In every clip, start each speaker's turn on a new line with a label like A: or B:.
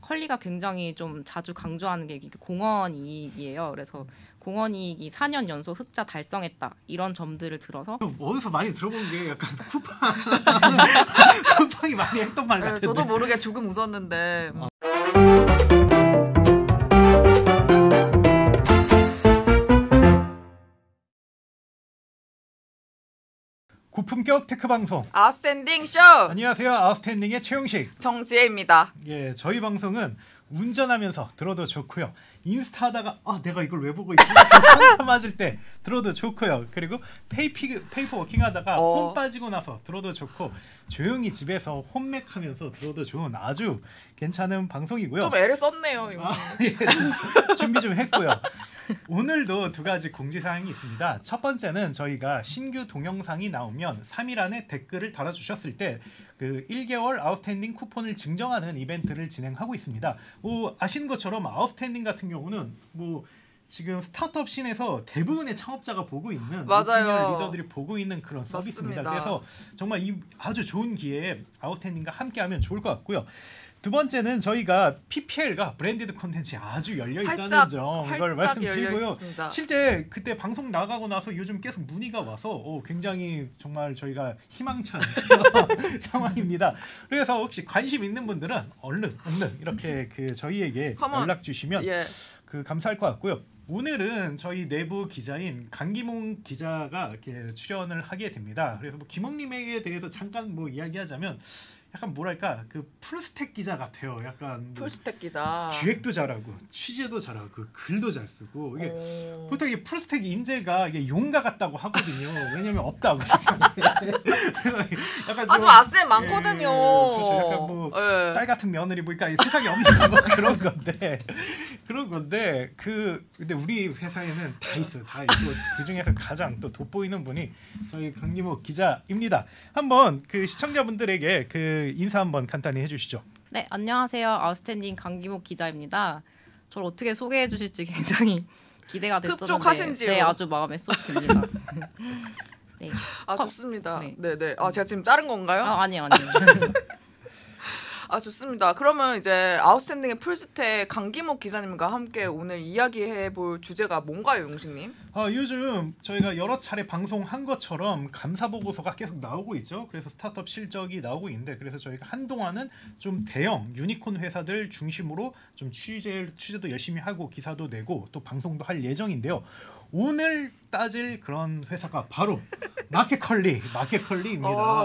A: 컬리가 굉장히 좀 자주 강조하는 게 공헌 이익이에요. 그래서 공헌 이익이 4년 연속 흑자 달성했다. 이런 점들을 들어서
B: 어디서 많이 들어본 게 약간 쿠팡이 많이 했던 말 같은데.
C: 저도 모르게 조금 웃었는데.
B: 고품격 테크 방송
C: 아웃스탠딩 쇼.
B: 안녕하세요. 아웃스탠딩의 최용식
C: 정지혜입니다.
B: 예, 저희 방송은 운전하면서 들어도 좋고요. 인스타 하다가 내가 이걸 왜 보고 있지? 상사 맞을 때 들어도 좋고요. 그리고 페이퍼 워킹 하다가 홈 빠지고 나서 들어도 좋고 조용히 집에서 홈맥 하면서 들어도 좋은 아주 괜찮은 방송이고요.
C: 좀 애를 썼네요.
B: 예, 준비 좀 했고요. 오늘도 두 가지 공지사항이 있습니다. 첫 번째는 저희가 신규 동영상이 나오면 3일 안에 댓글을 달아주셨을 때 그 1개월 아웃스탠딩 쿠폰을 증정하는 이벤트를 진행하고 있습니다. 아시는 것처럼 아웃스탠딩 같은 경우는 지금 스타트업 씬에서 대부분의 창업자가 보고 있는
C: 맞아요.
B: 리더들이 보고 있는 그런 서비스입니다.
C: 맞습니다.
B: 그래서 정말 이 아주 좋은 기회에 아웃스탠딩과 함께하면 좋을 것 같고요. 두 번째는 저희가 PPL과 브랜디드 콘텐츠에 아주 열려있다는 점 이걸 말씀드리고요. 실제 그때 방송 나가고 나서 요즘 계속 문의가 와서 굉장히 정말 저희가 희망찬 상황입니다. 그래서 혹시 관심 있는 분들은 얼른 이렇게 저희에게 연락 주시면 감사할 것 같고요. 오늘은 저희 내부 기자인 강기몽 기자가 이렇게 출연을 하게 됩니다. 그래서 김홍님에게 대해서 잠깐 이야기하자면 약간 뭐랄까 풀스택 기자 같아요. 약간
C: 풀스택 기자.
B: 기획도 잘하고 취재도 잘하고 글도 잘 쓰고 이게 보통 이 풀스택 인재가 이게 용가 같다고 하거든요. 왜냐면 없다고. 약간
C: 아주 아셈 많거든요.
B: 그렇죠. 약간 딸 같은 며느리 보니까 세상에 없는 그런 건데 근데 우리 회사에는 다 있어요. 다 있고 그 중에서 가장 또 돋보이는 분이 저희 강기모 기자입니다. 한번 시청자분들에게 인사 한번 간단히 해주시죠.
A: 네, 안녕하세요. 아웃스탠딩 강기목 기자입니다. 저를 어떻게 소개해 주실지 굉장히 기대가 됐었는데
C: 흡족하신지요?
A: 네, 아주 마음에 쏙 듭니다. 네.
C: 좋습니다. 네. 제가 지금 자른 건가요?
A: 아니요.
C: 좋습니다. 그러면 이제 아웃스탠딩의 풀스택 강기목 기자님과 함께 오늘 이야기해볼 주제가 뭔가요, 용식님?
B: 요즘 저희가 여러 차례 방송한 것처럼 감사 보고서가 계속 나오고 있죠. 그래서 스타트업 실적이 나오고 있는데 그래서 저희가 한동안은 좀 대형 유니콘 회사들 중심으로 좀 취재도 열심히 하고 기사도 내고 또 방송도 할 예정인데요. 오늘 따질 그런 회사가 바로 마켓컬리입니다.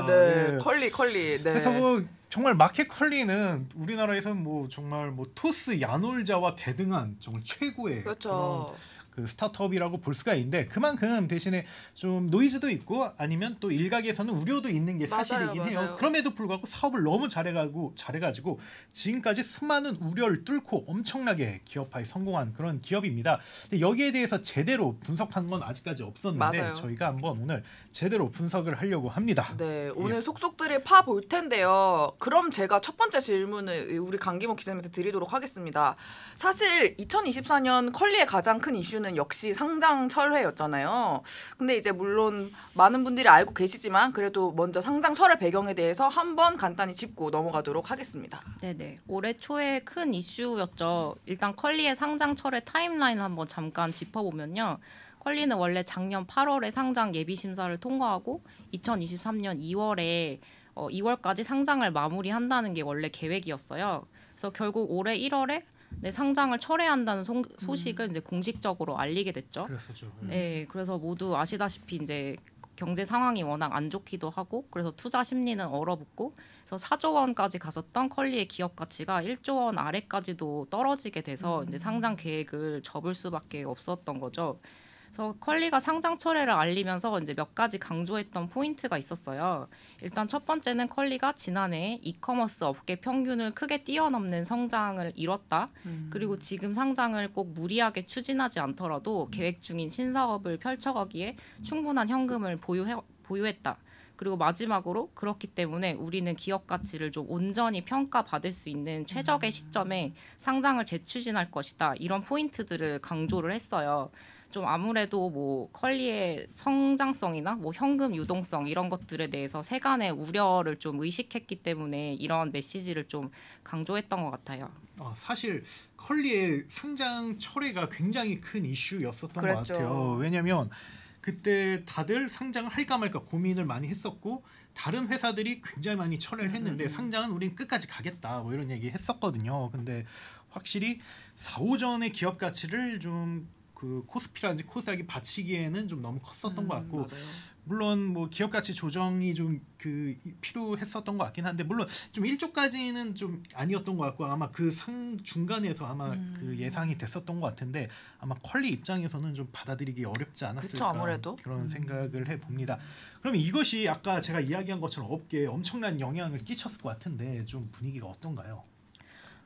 C: 네. 컬리. 네.
B: 그래서 정말 마켓컬리는 우리나라에서 정말 토스 야놀자와 대등한 정말 최고의
C: 그렇죠.
B: 그런 스타트업이라고 볼 수가 있는데 그만큼 대신에 좀 노이즈도 있고 아니면 또 일각에서는 우려도 있는 게 사실이긴 해요. 그럼에도 불구하고 사업을 너무 잘해가지고 지금까지 수많은 우려를 뚫고 엄청나게 기업화에 성공한 그런 기업입니다. 근데 여기에 대해서 제대로 분석한 건 아직까지 없었는데 저희가 한번 오늘 제대로 분석을 하려고 합니다.
C: 네, 오늘 속속들이 파볼 텐데요. 그럼 제가 첫 번째 질문을 우리 강기목 기자님한테 드리도록 하겠습니다. 사실 2024년 컬리의 가장 큰 이슈는 역시 상장 철회였잖아요. 근데 이제 물론 많은 분들이 알고 계시지만 그래도 먼저 상장 철회 배경에 대해서 한번 간단히 짚고 넘어가도록 하겠습니다.
A: 네네. 올해 초에 큰 이슈였죠. 일단 컬리의 상장 철회 타임라인을 한번 잠깐 짚어보면요. 컬리는 원래 작년 8월에 상장 예비 심사를 통과하고 2023년 2월까지 상장을 마무리한다는 게 원래 계획이었어요. 그래서 결국 올해 1월에 상장을 철회한다는 소식을 이제 공식적으로 알리게 됐죠.
B: 그랬었죠.
A: 네, 그래서 모두 아시다시피 이제 경제 상황이 워낙 안 좋기도 하고 그래서 투자 심리는 얼어붙고 그래서 4조 원까지 갔었던 컬리의 기업 가치가 1조 원 아래까지도 떨어지게 돼서 이제 상장 계획을 접을 수밖에 없었던 거죠. 그래서 컬리가 상장 철회를 알리면서 이제 몇 가지 강조했던 포인트가 있었어요. 일단 첫 번째는 컬리가 지난해 이커머스 업계 평균을 크게 뛰어넘는 성장을 이뤘다. 그리고 지금 상장을 꼭 무리하게 추진하지 않더라도 계획 중인 신사업을 펼쳐가기에 충분한 현금을 보유했다. 그리고 마지막으로 그렇기 때문에 우리는 기업 가치를 좀 온전히 평가받을 수 있는 최적의 시점에 상장을 재추진할 것이다. 이런 포인트들을 강조를 했어요. 좀 아무래도 뭐 컬리의 성장성이나 뭐 현금 유동성 이런 것들에 대해서 세간의 우려를 좀 의식했기 때문에 이런 메시지를 좀 강조했던 것 같아요.
B: 사실 컬리의 상장 철회가 굉장히 큰 이슈였었던
C: 그랬죠.
B: 것 같아요. 왜냐하면 그때 다들 상장을 할까 말까 고민을 많이 했었고 다른 회사들이 굉장히 많이 철회를 했는데 상장은 우린 끝까지 가겠다 뭐 이런 얘기 했었거든요. 근데 확실히 4호전의 기업 가치를 좀 그 코스피라든지 코스닥이 받치기에는 좀 너무 컸었던 것 같고
C: 맞아요.
B: 물론 뭐 기업 가치 조정이 좀 그 필요했었던 것 같긴 한데 물론 좀 1조까지는 좀 아니었던 것 같고 아마 그 상 중간에서 아마 그 예상이 됐었던 것 같은데 아마 컬리 입장에서는 좀 받아들이기 어렵지 않았을까
C: 그쵸, 아무래도.
B: 그런 생각을 해봅니다. 그러면 이것이 아까 제가 이야기한 것처럼 업계에 엄청난 영향을 끼쳤을 것 같은데 좀 분위기가 어떤가요?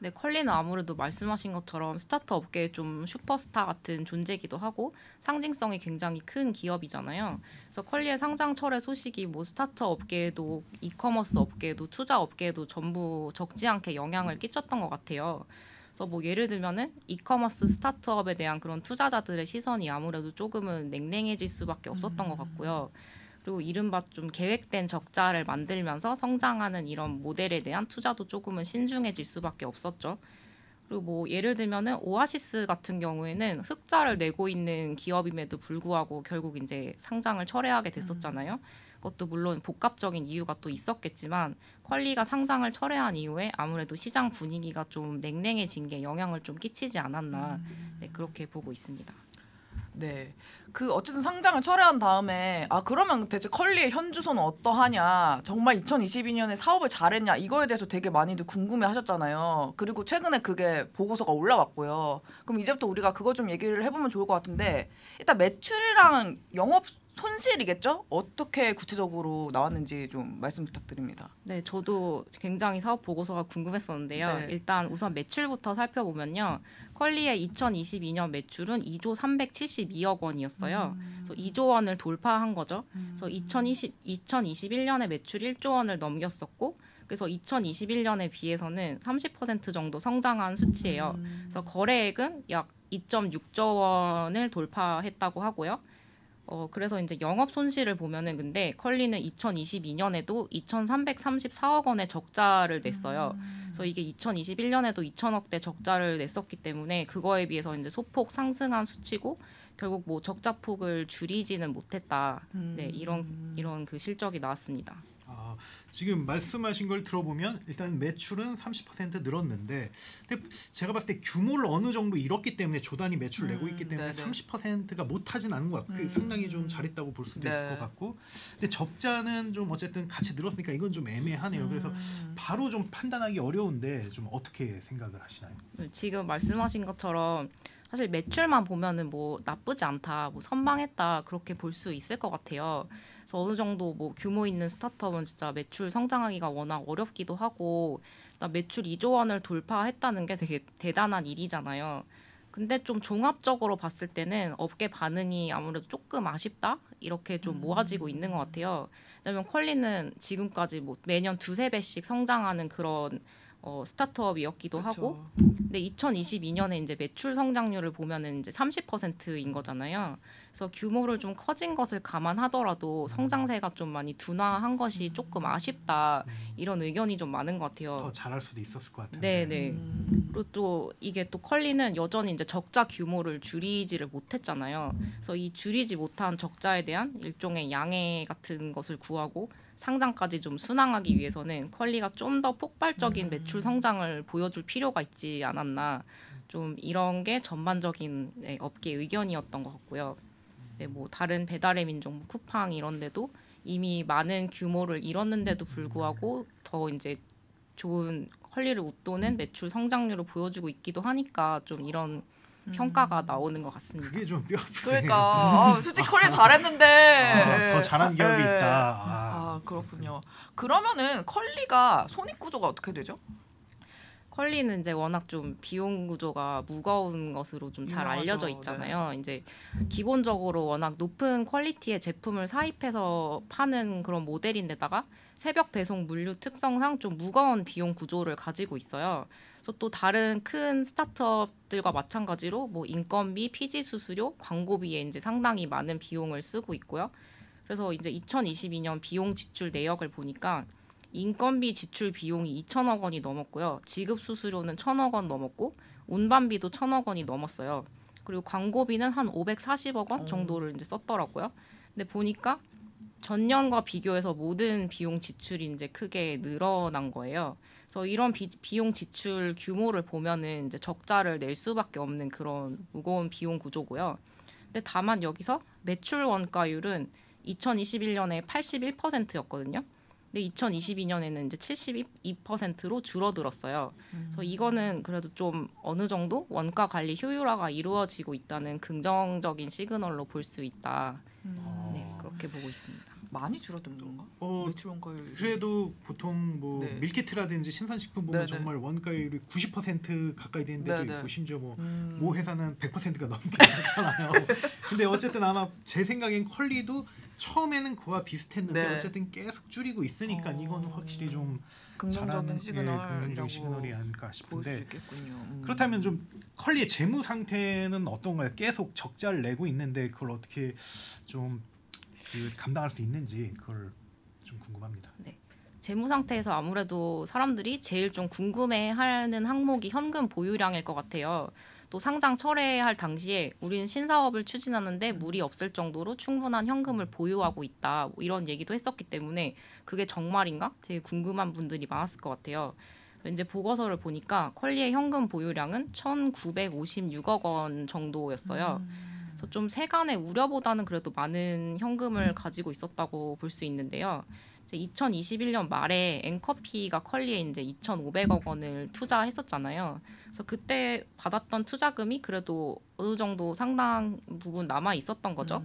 A: 네, 컬리는 아무래도 말씀하신 것처럼 스타트업 업계의 좀 슈퍼스타 같은 존재이기도 하고 상징성이 굉장히 큰 기업이잖아요. 그래서 컬리의 상장 철회 소식이 뭐 스타트업 업계에도 이커머스 업계에도 투자 업계에도 전부 적지 않게 영향을 끼쳤던 것 같아요. 그래서 뭐 예를 들면은 이커머스 스타트업에 대한 그런 투자자들의 시선이 아무래도 조금은 냉랭해질 수밖에 없었던 것 같고요. 그리고 이른바 좀 계획된 적자를 만들면서 성장하는 이런 모델에 대한 투자도 조금은 신중해질 수밖에 없었죠. 그리고 뭐 예를 들면은 오아시스 같은 경우에는 흑자를 내고 있는 기업임에도 불구하고 결국 이제 상장을 철회하게 됐었잖아요. 그것도 물론 복합적인 이유가 또 있었겠지만 컬리가 상장을 철회한 이후에 아무래도 시장 분위기가 좀 냉랭해진 게 영향을 좀 끼치지 않았나 네, 그렇게 보고 있습니다.
C: 네, 그 어쨌든 상장을 철회한 다음에 그러면 대체 컬리의 현주소는 어떠하냐, 정말 2022년에 사업을 잘했냐 이거에 대해서 되게 많이들 궁금해하셨잖아요. 그리고 최근에 그게 보고서가 올라왔고요. 그럼 이제부터 우리가 그거 좀 얘기를 해보면 좋을 것 같은데 일단 매출이랑 영업 손실이겠죠? 어떻게 구체적으로 나왔는지 좀 말씀 부탁드립니다.
A: 네, 저도 굉장히 사업 보고서가 궁금했었는데요.
C: 네.
A: 일단 우선 매출부터 살펴보면요. 컬리의 2022년 매출은 2조 372억 원이었어요. 그래서 2조 원을 돌파한 거죠. 그래서 2021년에 매출 1조 원을 넘겼었고 그래서 2021년에 비해서는 30% 정도 성장한 수치예요. 그래서 거래액은 약 2.6조 원을 돌파했다고 하고요. 그래서 이제 영업 손실을 보면은 근데 컬리는 2022년에도 2,334억 원의 적자를 냈어요. 그래서 이게 2021년에도 2,000억대 적자를 냈었기 때문에 그거에 비해서 이제 소폭 상승한 수치고 결국 뭐 적자 폭을 줄이지는 못했다. 네, 이런 그 실적이 나왔습니다.
B: 지금 말씀하신 걸 들어보면 일단 매출은 30% 늘었는데 근데 제가 봤을 때 규모를 어느 정도 잃었기 때문에 조단위 매출을 내고 있기 때문에
C: 네네.
B: 30%가 못하진 않은 것 같고 상당히 좀 잘했다고 볼 수도 있을 것 같고 근데 적자는 좀 어쨌든 같이 늘었으니까 이건 좀 애매하네요. 그래서 바로 좀 판단하기 어려운데 좀 어떻게 생각을 하시나요?
A: 지금 말씀하신 것처럼 사실 매출만 보면은 뭐 나쁘지 않다, 뭐 선방했다 그렇게 볼 수 있을 것 같아요. 그래서 어느 정도 뭐 규모 있는 스타트업은 진짜 매출 성장하기가 워낙 어렵기도 하고 매출 2조 원을 돌파했다는 게 되게 대단한 일이잖아요. 근데 좀 종합적으로 봤을 때는 업계 반응이 아무래도 조금 아쉽다 이렇게 좀 모아지고 있는 것 같아요. 왜냐하면 컬리는 지금까지 뭐 매년 2~3배씩 성장하는 그런 스타트업이었기도
C: 그쵸.
A: 하고, 근데 2022년에 이제 매출 성장률을 보면은 이제 30%인 거잖아요. 그래서 규모를 좀 커진 것을 감안하더라도 성장세가 좀 많이 둔화한 것이 조금 아쉽다 이런 의견이 좀 많은 것 같아요.
B: 더 잘할 수도 있었을 것 같은데.
A: 네네. 그리고 또 이게 또 컬리는 여전히 이제 적자 규모를 줄이지를 못했잖아요. 그래서 이 줄이지 못한 적자에 대한 일종의 양해 같은 것을 구하고 상장까지 좀 순항하기 위해서는 컬리가 좀 더 폭발적인 매출 성장을 보여줄 필요가 있지 않았나. 좀 이런 게 전반적인 업계 의견이었던 것 같고요. 네, 뭐 다른 배달의 민족, 뭐 쿠팡 이런 데도 이미 많은 규모를 이뤘는데도 불구하고 더 이제 좋은 컬리를 웃도는 매출 성장률을 보여주고 있기도 하니까 좀 이런 평가가 나오는 것 같습니다.
B: 그게 좀 뼈아프네요.
C: 그러니까 솔직히 컬리 잘했는데
B: 더 잘한 기업이 있다.
C: 그렇군요. 그러면은 컬리가 손익 구조가 어떻게 되죠?
A: 컬리는 이제 워낙 좀 비용 구조가 무거운 것으로 좀 잘 알려져 있잖아요. 네. 이제 기본적으로 워낙 높은 퀄리티의 제품을 사입해서 파는 그런 모델인데다가 새벽 배송 물류 특성상 좀 무거운 비용 구조를 가지고 있어요. 그래서 또 다른 큰 스타트업들과 마찬가지로 뭐 인건비, 피지 수수료, 광고비에 이제 상당히 많은 비용을 쓰고 있고요. 그래서 이제 2022년 비용 지출 내역을 보니까 인건비 지출 비용이 2천억 원이 넘었고요. 지급 수수료는 1,000억 원 넘었고 운반비도 1,000억 원이 넘었어요. 그리고 광고비는 한 540억 원 정도를 이제 썼더라고요. 근데 보니까 전년과 비교해서 모든 비용 지출이 이제 크게 늘어난 거예요. 그래서 이런 비용 지출 규모를 보면은 이제 적자를 낼 수밖에 없는 그런 무거운 비용 구조고요. 근데 다만 여기서 매출 원가율은 2021년에 81%였거든요. 근데 2022년에는 이제 72%로 줄어들었어요. 그래서 이거는 그래도 좀 어느 정도 원가 관리 효율화가 이루어지고 있다는 긍정적인 시그널로 볼 수 있다. 네, 그렇게 보고 있습니다.
C: 많이 줄어든 건가? 매출 원가율.
B: 그래도 보통 뭐 네. 밀키트라든지 신선식품 보면 네네. 정말 원가율이 90% 가까이 되는 데도 네네. 있고 심지어 모 회사는 100%가 넘게 하잖아요. 근데 어쨌든 아마 제 생각엔 퀄리도 처음에는 그와 비슷했는데 네. 어쨌든 계속 줄이고 있으니까 이거는 확실히 좀
C: 긍정적인
B: 긍정적인 시그널이 아닐까 싶은데 그렇다면 좀 퀄리의 재무 상태는 어떤가요? 계속 적자를 내고 있는데 그걸 어떻게 좀 감당할 수 있는지 그걸 좀 궁금합니다.
A: 네. 재무 상태에서 아무래도 사람들이 제일 좀 궁금해하는 항목이 현금 보유량일 것 같아요. 또 상장 철회할 당시에 우리는 신사업을 추진하는데 무리 없을 정도로 충분한 현금을 보유하고 있다. 뭐 이런 얘기도 했었기 때문에 그게 정말인가? 되게 궁금한 분들이 많았을 것 같아요. 이제 보고서를 보니까 퀄리의 현금 보유량은 1,956억 원 정도였어요. 그래서 좀 세간의 우려보다는 그래도 많은 현금을 가지고 있었다고 볼 수 있는데요. 이제 2021년 말에 앵커피가 컬리에 이제 2,500억 원을 투자했었잖아요. 그래서 그때 받았던 투자금이 그래도 어느 정도 상당 부분 남아 있었던 거죠.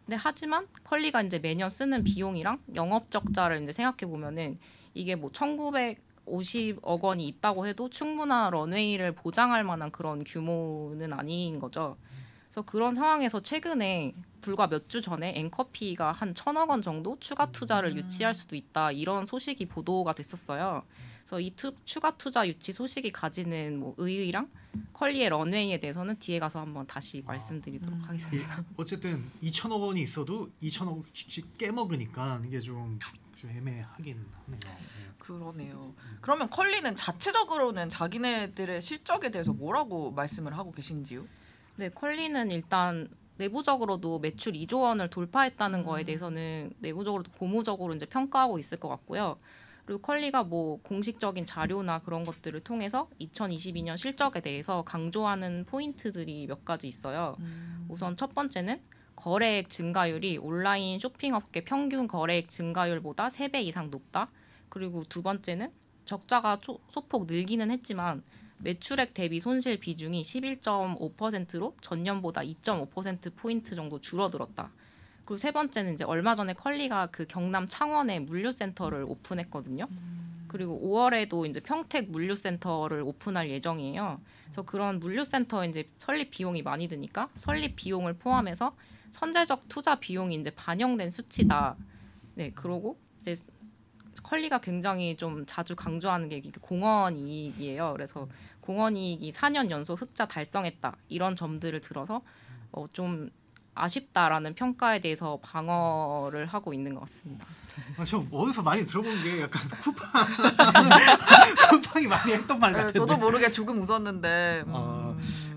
A: 근데 하지만 컬리가 이제 매년 쓰는 비용이랑 영업 적자를 이제 생각해 보면은 이게 뭐 1,950억 원이 있다고 해도 충분한 런웨이를 보장할 만한 그런 규모는 아닌 거죠. 그래서 그런 상황에서 최근에 불과 몇 주 전에 앵커피가 한 1,000억 원 정도 추가 투자를 유치할 수도 있다 이런 소식이 보도가 됐었어요. 그래서 이 추가 투자 유치 소식이 가지는 뭐 의의랑 컬리의 런웨이에 대해서는 뒤에 가서 한번 다시 말씀드리도록 하겠습니다.
B: 어쨌든 2,000억 원이 있어도 2,000억씩 깨먹으니까 이게 좀 애매하긴 하네요.
C: 그러네요. 그러면 컬리는 자체적으로는 자기네들의 실적에 대해서 뭐라고 말씀을 하고 계신지요?
A: 네, 컬리는 일단 내부적으로도 매출 2조 원을 돌파했다는 거에 대해서는 내부적으로도 고무적으로 이제 평가하고 있을 것 같고요. 그리고 컬리가 뭐 공식적인 자료나 그런 것들을 통해서 2022년 실적에 대해서 강조하는 포인트들이 몇 가지 있어요. 우선 첫 번째는 거래액 증가율이 온라인 쇼핑업계 평균 거래액 증가율보다 3배 이상 높다. 그리고 두 번째는 적자가 소폭 늘기는 했지만 매출액 대비 손실 비중이 11.5%로 전년보다 2.5%포인트 정도 줄어들었다. 그리고 세 번째는 이제 얼마 전에 컬리가 그 경남 창원에 물류센터를 오픈했거든요. 그리고 5월에도 이제 평택 물류센터를 오픈할 예정이에요. 그래서 그런 물류센터에 이제 설립 비용이 많이 드니까 설립 비용을 포함해서 선제적 투자 비용이 이제 반영된 수치다. 네, 그러고 이제 컬리가 굉장히 좀 자주 강조하는 게 공헌 이익이에요. 그래서 공헌 이익이 4년 연속 흑자 달성했다. 이런 점들을 들어서 좀 아쉽다라는 평가에 대해서 방어를 하고 있는 것 같습니다.
B: 저 어디서 많이 들어본 게 약간 쿠팡이 많이 했던 말 같은데.
C: 저도 모르게 조금 웃었는데.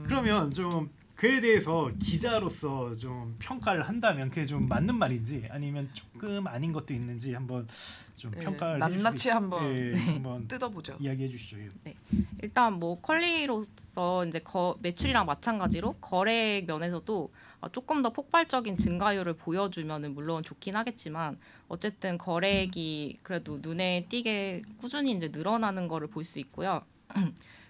B: 그러면 좀 그에 대해서 기자로서 좀 평가를 한다면 그게 좀 맞는 말인지 아니면 조금 아닌 것도 있는지 한번 좀 평가를
C: 낱낱이 한번 뜯어보죠.
B: 이야기해 주시죠.
A: 네, 일단 뭐 컬리로서 이제 매출이랑 마찬가지로 거래액 면에서도 조금 더 폭발적인 증가율을 보여주면은 물론 좋긴 하겠지만 어쨌든 거래액이 그래도 눈에 띄게 꾸준히 이제 늘어나는 거를 볼 수 있고요.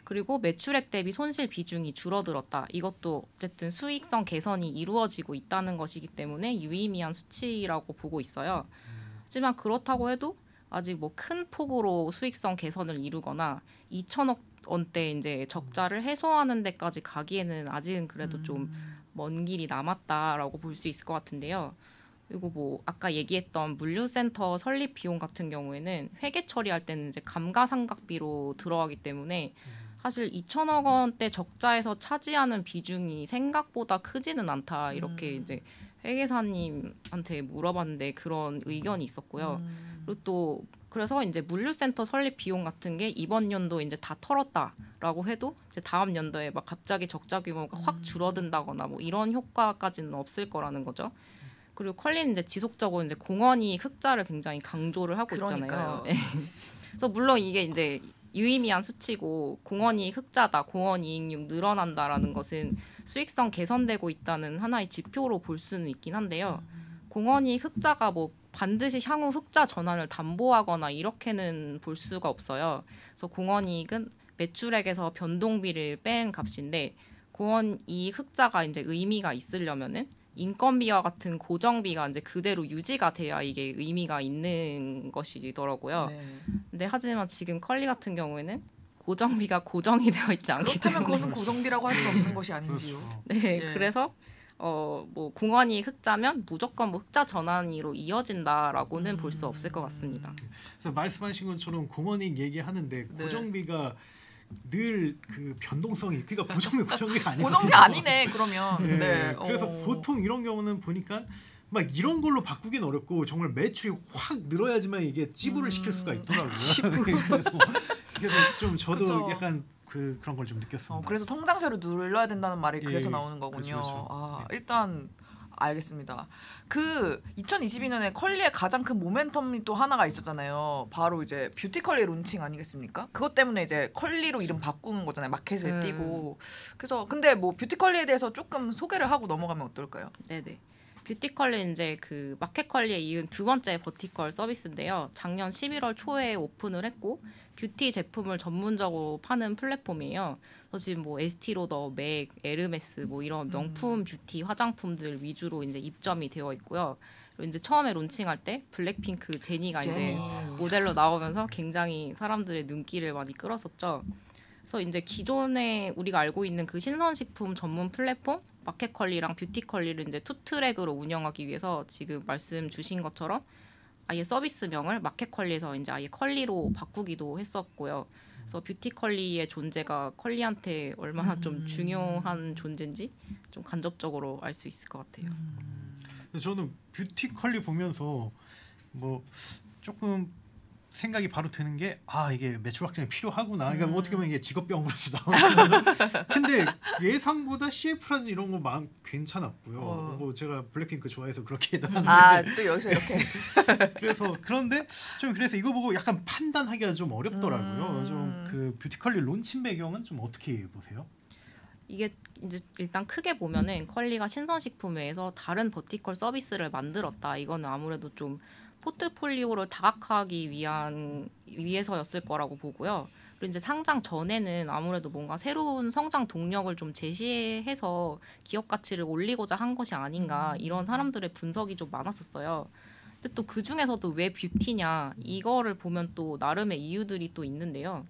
A: 그리고 매출액 대비 손실 비중이 줄어들었다. 이것도 어쨌든 수익성 개선이 이루어지고 있다는 것이기 때문에 유의미한 수치라고 보고 있어요. 하지만 그렇다고 해도 아직 뭐 큰 폭으로 수익성 개선을 이루거나 2,000억 원대 이제 적자를 해소하는 데까지 가기에는 아직은 그래도 좀 먼 길이 남았다라고 볼 수 있을 것 같은데요. 그리고 뭐 아까 얘기했던 물류센터 설립 비용 같은 경우에는 회계 처리할 때는 이제 감가상각비로 들어가기 때문에 사실 2천억 원대 적자에서 차지하는 비중이 생각보다 크지는 않다 이렇게 이제 회계사님한테 물어봤는데 그런 의견이 있었고요. 그리고 또 그래서 이제 물류센터 설립 비용 같은 게 이번 연도 이제 다 털었다라고 해도 이제 다음 연도에 막 갑자기 적자 규모가 확 줄어든다거나 뭐 이런 효과까지는 없을 거라는 거죠. 그리고 컬리는 이제 지속적으로 이제 공헌이 흑자를 굉장히 강조를 하고 있잖아요. 네. 그래서 물론 이게 이제 유의미한 수치고 공헌이 흑자다, 공헌 이익률 늘어난다라는 것은 수익성 개선되고 있다는 하나의 지표로 볼 수는 있긴 한데요. 공헌이 흑자가 뭐 반드시 향후 흑자 전환을 담보하거나 이렇게는 볼 수가 없어요. 그래서 공헌이익은 매출액에서 변동비를 뺀 값인데 공헌이익 흑자가 이제 의미가 있으려면은 인건비와 같은 고정비가 이제 그대로 유지가 돼야 이게 의미가 있는 것이더라고요. 네. 근데 하지만 지금 컬리 같은 경우에는 고정비가 고정이 되어 있지 않기 때문에
C: 그렇다면 그것은 고정비라고 할 수 없는 것이 아닌지요.
B: 그렇죠.
A: 네, 예. 그래서 뭐 공헌이 흑자면 무조건 뭐 흑자 전환으로 이어진다라고는 볼 수 없을 것 같습니다.
B: 그래서 말씀하신 것처럼 공헌이익 얘기하는데 고정비가 늘 그 변동성이 그러니까 고정비가 아니거든요.
C: 고정비 아니네 그러면.
B: 네. 그래서 보통 이런 경우는 보니까 막 이런 걸로 바꾸긴 어렵고 정말 매출이 확 늘어야지만 이게 지불을 시킬 수가 있더라고요. 그래서 좀 저도 그쵸. 약간 그런 걸 좀 느꼈습니다.
C: 그래서 성장세로 눌러야 된다는 말이 그래서 나오는 거군요. 그렇죠. 일단 알겠습니다. 그 2022년에 컬리의 가장 큰 모멘텀이 또 하나가 있었잖아요. 바로 이제 뷰티 컬리 론칭 아니겠습니까? 그것 때문에 이제 컬리로 이름 바꾸는 거잖아요. 마켓에 띄고. 그래서 근데 뭐 뷰티 컬리에 대해서 조금 소개를 하고 넘어가면 어떨까요?
A: 네네. 뷰티 컬리 이제 그 마켓 컬리에 이은 두 번째 버티컬 서비스인데요. 작년 11월 초에 오픈을 했고 뷰티 제품을 전문적으로 파는 플랫폼이에요. 그래서 지금 뭐 에스티로더, 맥, 에르메스 뭐 이런 명품 뷰티 화장품들 위주로 이제 입점이 되어 있고요. 그리고 이제 처음에 론칭할 때 블랙핑크 제니가 이제 모델로 나오면서 굉장히 사람들의 눈길을 많이 끌었었죠. 그래서 이제 기존에 우리가 알고 있는 그 신선식품 전문 플랫폼 마켓컬리랑 뷰티컬리를 이제 투 트랙으로 운영하기 위해서 지금 말씀 주신 것처럼 아예 서비스명을 마켓컬리에서 이제 아예 컬리로 바꾸기도 했었고요. 그래서 뷰티컬리의 존재가 컬리한테 얼마나 좀 중요한 존재인지 좀 간접적으로 알 수 있을 것 같아요.
B: 저는 뷰티컬리 보면서 뭐 조금 생각이 바로 드는 게 이게 매출 확장이 필요하구나. 그러니까 뭐 어떻게 보면 이게 직업병으로서 나오는. 근데 예상보다 CF라든지 이런 거 괜찮았고요. 뭐 제가 블랙핑크 좋아해서 그렇게 해놨는데.
C: 또 여기서 이렇게.
B: 그래서 그런데 좀 그래서 이거 보고 약간 판단하기가 좀 어렵더라고요. 좀 그 뷰티컬리 론칭 배경은 좀 어떻게 보세요?
A: 이게 이제 일단 크게 보면은 컬리가 신선식품 외에서 다른 버티컬 서비스를 만들었다. 이거는 아무래도 좀 포트폴리오를 다각화하기 위해서였을 거라고 보고요. 그리고 이제 상장 전에는 아무래도 뭔가 새로운 성장 동력을 좀 제시해서 기업 가치를 올리고자 한 것이 아닌가 이런 사람들의 분석이 좀 많았었어요. 근데 또 그 중에서도 왜 뷰티냐 이거를 보면 또 나름의 이유들이 또 있는데요.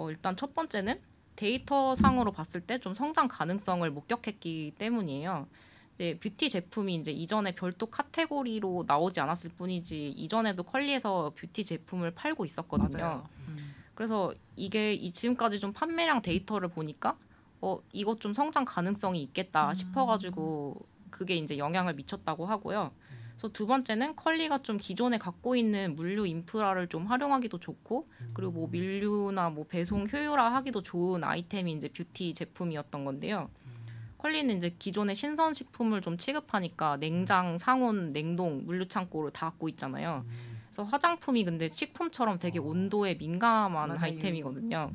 A: 일단 첫 번째는 데이터상으로 봤을 때 좀 성장 가능성을 목격했기 때문이에요. 뷰티 제품이 이제 이전에 별도 카테고리로 나오지 않았을 뿐이지 이전에도 컬리에서 뷰티 제품을 팔고 있었거든요. 그래서 이게 지금까지 좀 판매량 데이터를 보니까 이것 좀 성장 가능성이 있겠다 싶어가지고 그게 이제 영향을 미쳤다고 하고요. 그래서 두 번째는 컬리가 좀 기존에 갖고 있는 물류 인프라를 좀 활용하기도 좋고 그리고 뭐 밀류나 뭐 배송 효율화하기도 좋은 아이템이 이제 뷰티 제품이었던 건데요. 컬리는 이제 기존의 신선식품을 좀 취급하니까 냉장, 상온, 냉동, 물류창고를 다 갖고 있잖아요. 그래서 화장품이 근데 식품처럼 되게 온도에 민감한
C: 맞아요.
A: 아이템이거든요.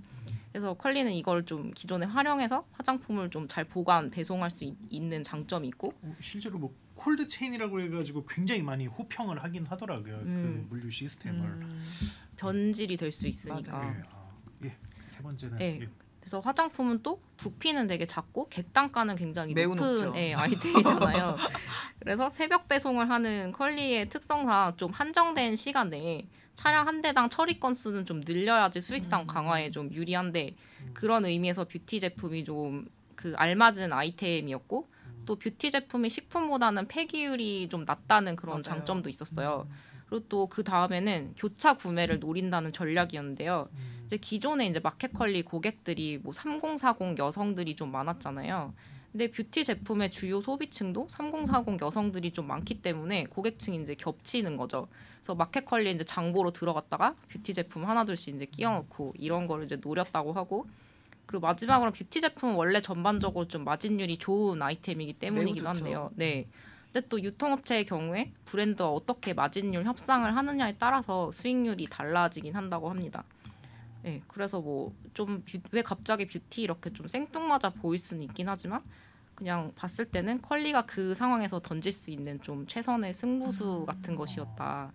A: 그래서 컬리는 이걸 좀 기존에 활용해서 화장품을 좀 잘 보관, 배송할 수 있는 장점이 있고
B: 실제로 뭐 콜드 체인이라고 해가지고 굉장히 많이 호평을 하긴 하더라고요. 그 물류 시스템을
A: 변질이 될 수 있으니까.
B: 세 번째는
A: 그래서 화장품은 또 부피는 되게 작고 객단가는 굉장히
C: 매우
A: 높은 아이템이잖아요. 그래서 새벽 배송을 하는 컬리의 특성상 좀 한정된 시간 내에 차량 한 대당 처리 건수는 좀 늘려야지 수익성 강화에 좀 유리한데 그런 의미에서 뷰티 제품이 좀 그 알맞은 아이템이었고 또 뷰티 제품이 식품보다는 폐기율이 좀 낮다는 그런
C: 맞아요.
A: 장점도 있었어요. 그리고 또 그 다음에는 교차 구매를 노린다는 전략이었는데요. 이제 기존에 이제 마켓컬리 고객들이 뭐 3040 여성들이 좀 많았잖아요. 근데 뷰티 제품의 주요 소비층도 3040 여성들이 좀 많기 때문에 고객층이 이제 겹치는 거죠. 그래서 마켓컬리에 이제 장보러 들어갔다가 뷰티 제품 하나둘씩 이제 끼워놓고 이런 거를 이제 노렸다고 하고 그리고 마지막으로 뷰티 제품은 원래 전반적으로 좀 마진율이 좋은 아이템이기 때문이기도 한데요. 네. 근데 또 유통업체의 경우에 브랜드와 어떻게 마진율 협상을 하느냐에 따라서 수익률이 달라지긴 한다고 합니다. 네, 그래서 뭐 좀 왜 갑자기 뷰티 이렇게 좀 생뚱맞아 보일 수는 있긴 하지만 그냥 봤을 때는 컬리가 그 상황에서 던질 수 있는 좀 최선의 승부수 같은 것이었다.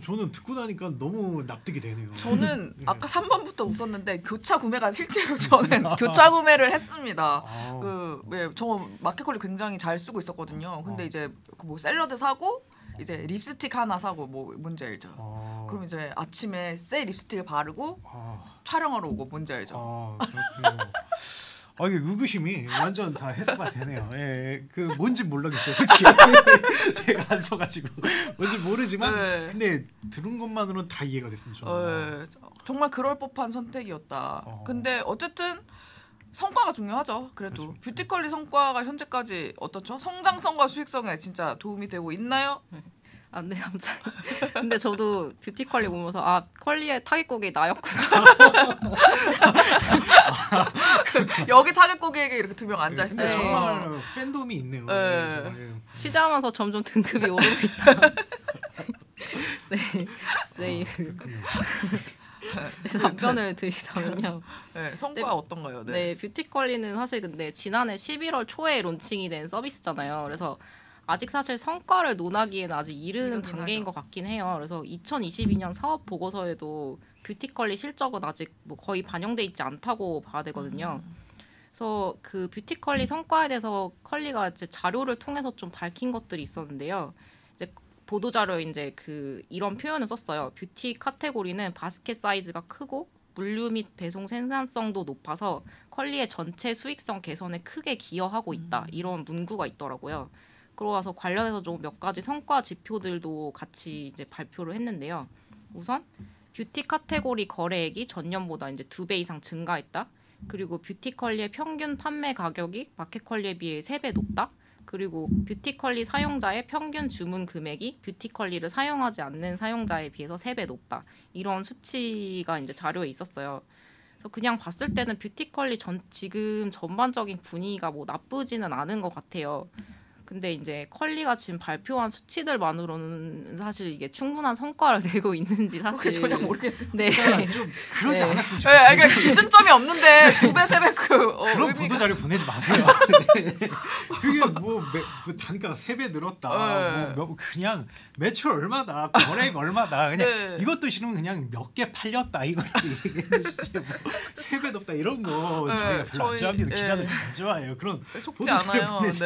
B: 저는 듣고 나니까 너무 납득이 되네요.
C: 저는 아까 3번부터 웃었는데 교차 구매가 실제로 저는 교차 구매를 했습니다. 저 마켓컬리 굉장히 잘 쓰고 있었거든요. 근데 이제 뭐 샐러드 사고 이제 립스틱 하나 사고 뭐 뭔지 알죠? 그럼 이제 아침에 새 립스틱을 바르고 촬영하러 오고 뭔지 알죠?
B: 그렇군요. 이게 의구심이 완전 다 해소가 되네요. 예, 그 뭔지 모르겠어요. 솔직히 제가 안 써가지고 뭔지 모르지만 근데 들은 것만으로는 다 이해가 됐습니다.
C: 정말 그럴 법한 선택이었다. 근데 어쨌든 성과가 중요하죠. 그래도
B: 그렇죠.
C: 뷰티컬리 성과가 현재까지 어떻죠? 성장성과 수익성에 진짜 도움이 되고 있나요?
A: 네, 갑자기. 근데 저도 뷰티컬리 보면서 컬리의 타깃곡이 나였구나.
C: 여기 타겟 고객에게 이렇게 두 명 앉아 있어요.
A: 네.
B: 정말 팬덤이 있네요.
A: 취재하면서 점점 등급이 오르고 있다. 네. 답변을 드리자면요.
C: 네, 성과 어떤가요?
A: 네, 뷰티컬리는 사실 근데 지난해 11월 초에 론칭이 된 서비스잖아요. 그래서 아직 사실 성과를 논하기에는 아직 이른 단계인 것 같긴 해요. 그래서 2022년 사업 보고서에도 뷰티컬리 실적은 아직 뭐 거의 반영돼 있지 않다고 봐야 되거든요. 그래서 그 뷰티컬리 성과에 대해서 컬리가 이제 자료를 통해서 좀 밝힌 것들이 있었는데요. 이제 보도 자료에 이제 그 이런 표현을 썼어요. 뷰티 카테고리는 바스켓 사이즈가 크고 물류 및 배송 생산성도 높아서 컬리의 전체 수익성 개선에 크게 기여하고 있다. 이런 문구가 있더라고요. 그러고 와서 관련해서 좀 몇 가지 성과 지표들도 같이 이제 발표를 했는데요. 우선 뷰티 카테고리 거래액이 전년보다 이제 2배 이상 증가했다. 그리고 뷰티컬리의 평균 판매 가격이 마켓컬리에 비해 3배 높다. 그리고 뷰티컬리 사용자의 평균 주문 금액이 뷰티컬리를 사용하지 않는 사용자에 비해서 3배 높다. 이런 수치가 이제 자료에 있었어요. 그래서 그냥 봤을 때는 뷰티컬리 지금 전반적인 분위기가 뭐 나쁘지는 않은 것 같아요. 근데 이제 컬리가 지금 발표한 수치들만으로는 사실 이게 충분한 성과를 내고 있는지 사실
C: 전혀 모르겠는데.
A: 네.
B: 좀 그러지
A: 네.
B: 않았으면 좋겠어요.
C: 그러니까 기준점이 없는데 2배, 3배
B: 그런 보도 자료 보내지 마세요. 그게 뭐 단가가 3배 늘었다. 뭐 그냥 매출 얼마다, 거래액 얼마다. 그냥 이것도 싫으면 그냥 몇 개 팔렸다 이거 얘기해 주시지. 뭐 3배 높다 이런 거 저희가 별로 안 좋아합니다. 기자들 안 좋아해요. 그런
C: 속지 않아요.
B: 보내지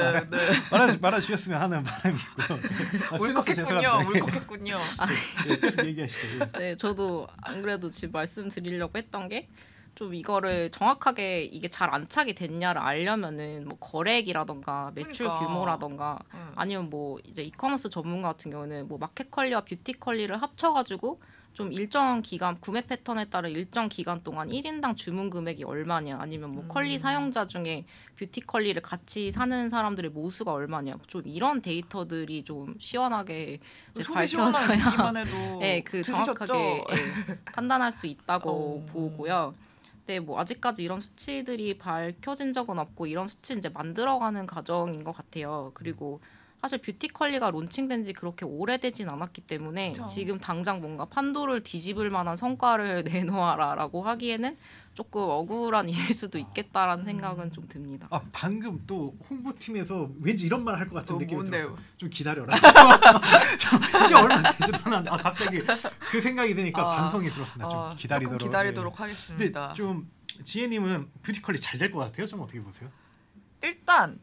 B: 말아주셨으면 하는 바람이 있고.
C: 울컥했군요.
B: 계속 얘기하시죠.
A: 네, 저도 안 그래도 지금 말씀드리려고 했던 게 좀 이거를 정확하게 이게 잘 안착이 됐냐를 알려면은 뭐 거래액이라던가 매출 규모라던가 아니면 뭐 이제 이커머스 전문가 같은 경우는 뭐 마켓컬리와 뷰티컬리를 합쳐가지고 좀 일정 기간 구매 패턴에 따라 일정 기간 동안 1인당 주문 금액이 얼마냐 아니면 뭐 컬리 사용자 중에 뷰티컬리를 같이 사는 사람들의 모수가 얼마냐 좀 이런 데이터들이 좀 시원하게 이제 밝혀져야 네, 그 정확하게 판단할 수 있다고 보고요. 네, 뭐 아직까지 이런 수치들이 밝혀진 적은 없고 이런 수치 이제 만들어가는 과정인 것 같아요. 그리고 사실 뷰티컬리가 론칭된 지 그렇게 오래되진 않았기 때문에
C: 그쵸.
A: 지금 당장 뭔가 판도를 뒤집을 만한 성과를 내놓아라라고 하기에는 조금 억울한 일일 수도 있겠다라는 생각은 좀 듭니다.
B: 방금 또 홍보팀에서 왠지 이런 말 할 것 같은 느낌이 들었어. 좀 기다려라. 이제 얼마 되지도 않았는데 갑자기 그 생각이 드니까 반성이 들었습니다. 좀
C: 기다리도록 하겠습니다.
B: 근데 좀 지혜님은 뷰티컬리 잘 될 것 같아요? 좀 어떻게 보세요?
C: 일단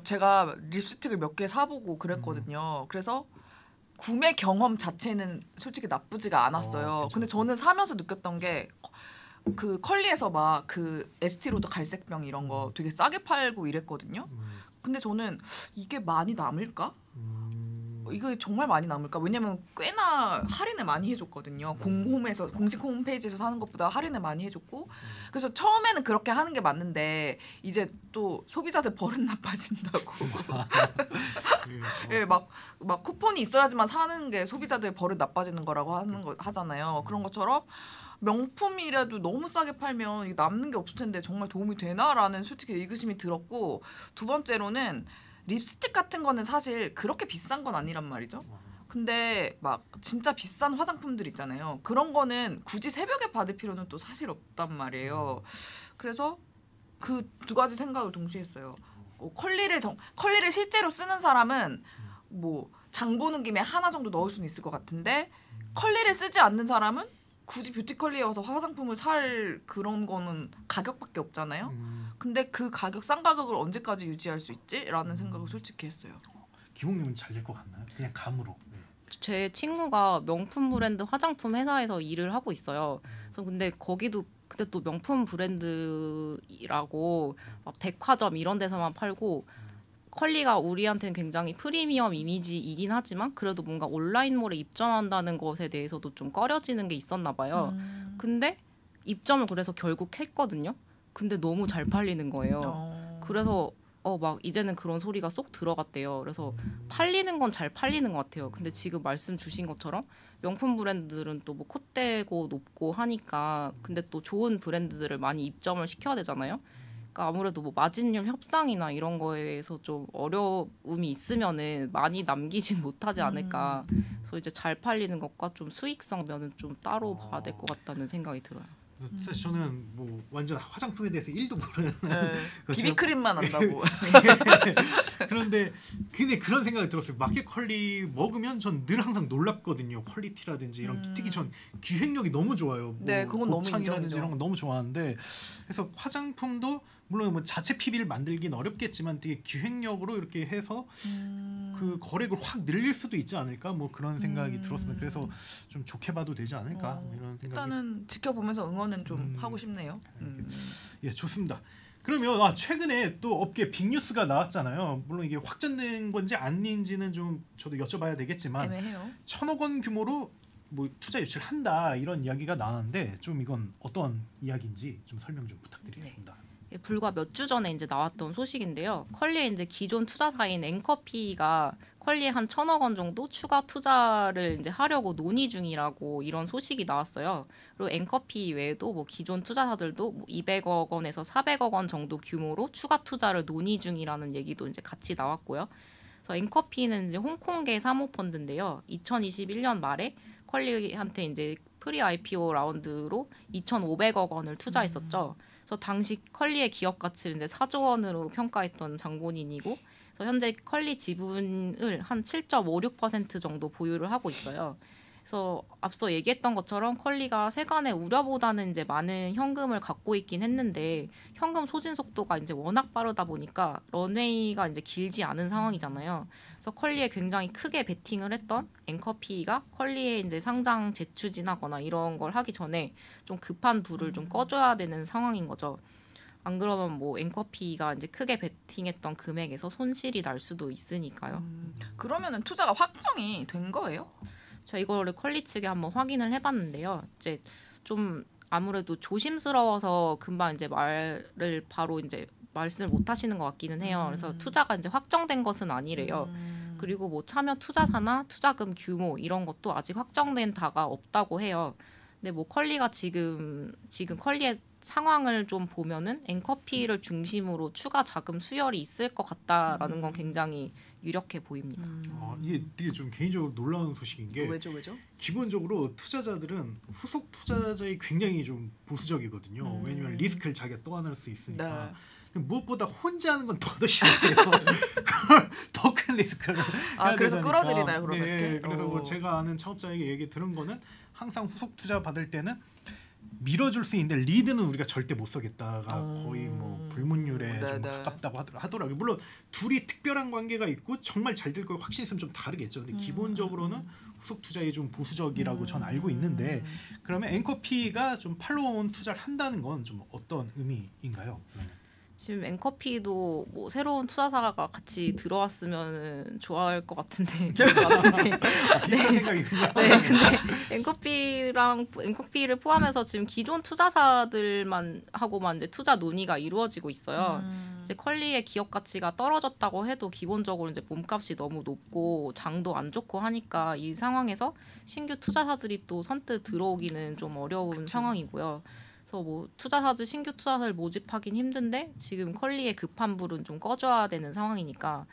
C: 제가 립스틱을 몇 개 사보고 그랬거든요. 그래서 구매 경험 자체는 솔직히 나쁘지가 않았어요. 근데 저는 사면서 느꼈던 게 그 컬리에서 막 그 에스티로드 갈색병 이런 거 되게 싸게 팔고 이랬거든요. 근데 저는 이게 많이 남을까? 이거 정말 많이 남을까? 왜냐면 꽤나 할인을 많이 해줬거든요. 공홈에서 공식 홈페이지에서 사는 것보다 할인을 많이 해줬고, 그래서 처음에는 그렇게 하는 게 맞는데 이제 또 소비자들 버릇 나빠진다고. 예, 막 쿠폰이 있어야지만 사는 게 소비자들 버릇 나빠지는 거라고 하잖아요. 그런 것처럼. 명품이라도 너무 싸게 팔면 남는 게 없을 텐데 정말 도움이 되나라는 솔직히 의구심이 들었고, 두 번째로는 립스틱 같은 거는 사실 그렇게 비싼 건 아니란 말이죠. 근데 막 진짜 비싼 화장품들 있잖아요. 그런 거는 굳이 새벽에 받을 필요는 또 사실 없단 말이에요. 그래서 그 두 가지 생각을 동시에 했어요. 컬리를 실제로 쓰는 사람은 뭐 장 보는 김에 하나 정도 넣을 수는 있을 것 같은데, 컬리를 쓰지 않는 사람은 굳이 뷰티컬리에 와서 화장품을 살 그런 거는 가격밖에 없잖아요. 근데 그 싼 가격을 언제까지 유지할 수 있지? 라는 생각을 솔직히 했어요.
B: 기봉님은 잘 될 것 같나요? 그냥 감으로.
A: 제 친구가 명품 브랜드 화장품 회사에서 일을 하고 있어요. 그래서 근데 거기도 근데 또 명품 브랜드라고 막 백화점 이런 데서만 팔고, 컬리가 우리한테는 굉장히 프리미엄 이미지이긴 하지만 그래도 뭔가 온라인몰에 입점한다는 것에 대해서도 좀 꺼려지는 게 있었나 봐요. 근데 입점을 그래서 결국 했거든요. 근데 너무 잘 팔리는 거예요. 그래서 막 이제는 그런 소리가 쏙 들어갔대요. 그래서 팔리는 건 잘 팔리는 것 같아요. 근데 지금 말씀 주신 것처럼 명품 브랜드들은 또 뭐 콧대고 높고 하니까 근데 또 좋은 브랜드들을 많이 입점을 시켜야 되잖아요. 그러니까 아무래도 뭐 마진율 협상이나 이런 거에서 좀 어려움이 있으면은 많이 남기진 못하지 않을까. 그래서 이제 잘 팔리는 것과 좀 수익성 면은 좀 따로 봐야 될 것 같다는 생각이 들어요.
B: 사실 저는 뭐 완전 화장품에 대해서 1도 모르는
C: 비비크림만 안다고.
B: 그런데 근데 그런 생각이 들었어요. 마켓 컬리 먹으면 전 늘 항상 놀랍거든요. 퀄리티라든지 이런 특히 전 기획력이 너무 좋아요.
C: 네,
B: 뭐
C: 그건 너무
B: 곱창이라든지
C: 인정이죠.
B: 이런 거 너무 좋아하는데, 그래서 화장품도 물론 뭐 자체 PB를 만들긴 어렵겠지만 되게 기획력으로 이렇게 해서 그 거래액을 확 늘릴 수도 있지 않을까, 뭐 그런 생각이 들었습니다. 그래서 좀 좋게 봐도 되지 않을까 이런 생각이.
C: 일단은 지켜보면서 응원은 좀 하고 싶네요.
B: 예, 좋습니다. 그러면 최근에 또 업계 빅뉴스가 나왔잖아요. 물론 이게 확정된 건지 아닌지는 좀 저도 여쭤봐야 되겠지만
C: 애매해요.
B: 1,000억 원 규모로 뭐 투자 유치를 한다 이런 이야기가 나왔는데, 좀 이건 어떤 이야기인지 좀 설명 좀 부탁드리겠습니다.
A: 불과 몇 주 전에 이제 나왔던 소식인데요. 컬리의 이제 기존 투자사인 앵커피가 컬리에 한 1,000억 원 정도 추가 투자를 이제 하려고 논의 중이라고 이런 소식이 나왔어요. 그리고 앵커피 외에도 뭐 기존 투자사들도 뭐 200억 원에서 400억 원 정도 규모로 추가 투자를 논의 중이라는 얘기도 이제 같이 나왔고요. 그래서 앵커피는 이제 홍콩계 사모펀드인데요. 2021년 말에 컬리한테 이제 프리 IPO 라운드로 2,500억 원을 투자했었죠. 그래서 당시 컬리의 기업 가치를 이제 4조 원으로 평가했던 장본인이고, 그래서 현재 컬리 지분을 한 7.56% 정도 보유를 하고 있어요. 그래서 앞서 얘기했던 것처럼 컬리가 세간의 우려보다는 이제 많은 현금을 갖고 있긴 했는데, 현금 소진 속도가 이제 워낙 빠르다 보니까 런웨이가 이제 길지 않은 상황이잖아요. 그래서 컬리에 굉장히 크게 베팅을 했던 앵커피가 컬리에 이제 상장 재추진하거나 이런 걸 하기 전에 좀 급한 불을 좀 꺼줘야 되는 상황인 거죠. 안 그러면 뭐 앵커피가 이제 크게 베팅했던 금액에서 손실이 날 수도 있으니까요.
C: 그러면은 투자가 확정이 된 거예요?
A: 저 이거를 컬리 측에 한번 확인을 해봤는데요. 이제 좀 아무래도 조심스러워서 금방 이제 말을 바로 이제 말씀을 못 하시는 것 같기는 해요. 그래서 투자가 이제 확정된 것은 아니래요. 그리고 뭐 참여 투자사나 투자금 규모 이런 것도 아직 확정된 바가 없다고 해요. 근데 뭐 컬리가 지금 컬리의 상황을 좀 보면은 앵커피를 중심으로 추가 자금 수혈이 있을 것 같다라는 건 굉장히 유력해 보입니다.
B: 이게 되게 좀 개인적으로 놀라운 소식인 게,
C: 왜죠?
B: 기본적으로 투자자들은 후속 투자자에 굉장히 좀 보수적이거든요. 왜냐하면 리스크를 자기가 떠안을 수 있으니까. 네. 무엇보다 혼자 하는 건 더 싫어요. 더 큰 리스크를 해야
C: 그래서
B: 되니까.
C: 끌어들이나요, 그러면?
B: 네, 그래서 뭐 제가 아는 창업자에게 얘기 들은 거는 항상 후속 투자 받을 때는 밀어줄 수 있는데 리드는 우리가 절대 못 서겠다가 거의 뭐 불문율의 좀 가깝다고 하더라고요. 물론 둘이 특별한 관계가 있고 정말 잘 될 걸 확신이 있으면 좀 다르겠죠. 근데 기본적으로는 후속 투자에 좀 보수적이라고 전 알고 있는데 그러면 앵커피가 좀 팔로원 투자를 한다는 건 좀 어떤 의미인가요?
A: 지금 앵커피도 뭐 새로운 투자사가 같이 들어왔으면 좋아할 것 같은데 네, 근데 앵커피를 포함해서 지금 기존 투자사들만 하고만 이제 투자 논의가 이루어지고 있어요. 이제 컬리의 기업 가치가 떨어졌다고 해도 기본적으로 이제 몸값이 너무 높고 장도 안 좋고 하니까 이 상황에서 신규 투자사들이 또 선뜻 들어오기는 좀 어려운 상황이고요. 그래서 뭐 투자사들 신규 투자사를 모집하긴 힘든데 지금 컬리의 급한 불은 좀 꺼줘야 되는 상황이니까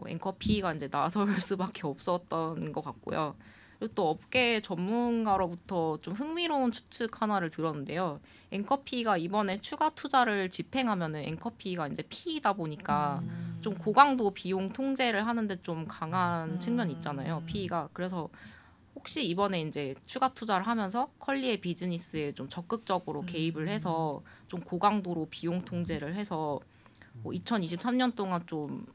A: 앵커피가 이제 나설 수밖에 없었던 것 같고요. 그리고 또 업계 전문가로부터 좀 흥미로운 추측 하나를 들었는데요. 앵커피가 이번에 추가 투자를 집행하면은 앵커피가 이제 P이다 보니까 좀 고강도 비용 통제를 하는데 좀 강한 측면이 있잖아요. P가 그래서 혹시 이번에 이제 추가 투자를 하면서 컬리의 비즈니스에 좀 적극적으로 개입을 해서 좀 고강도로 비용 통제를 해서 뭐 2023년 동안 좀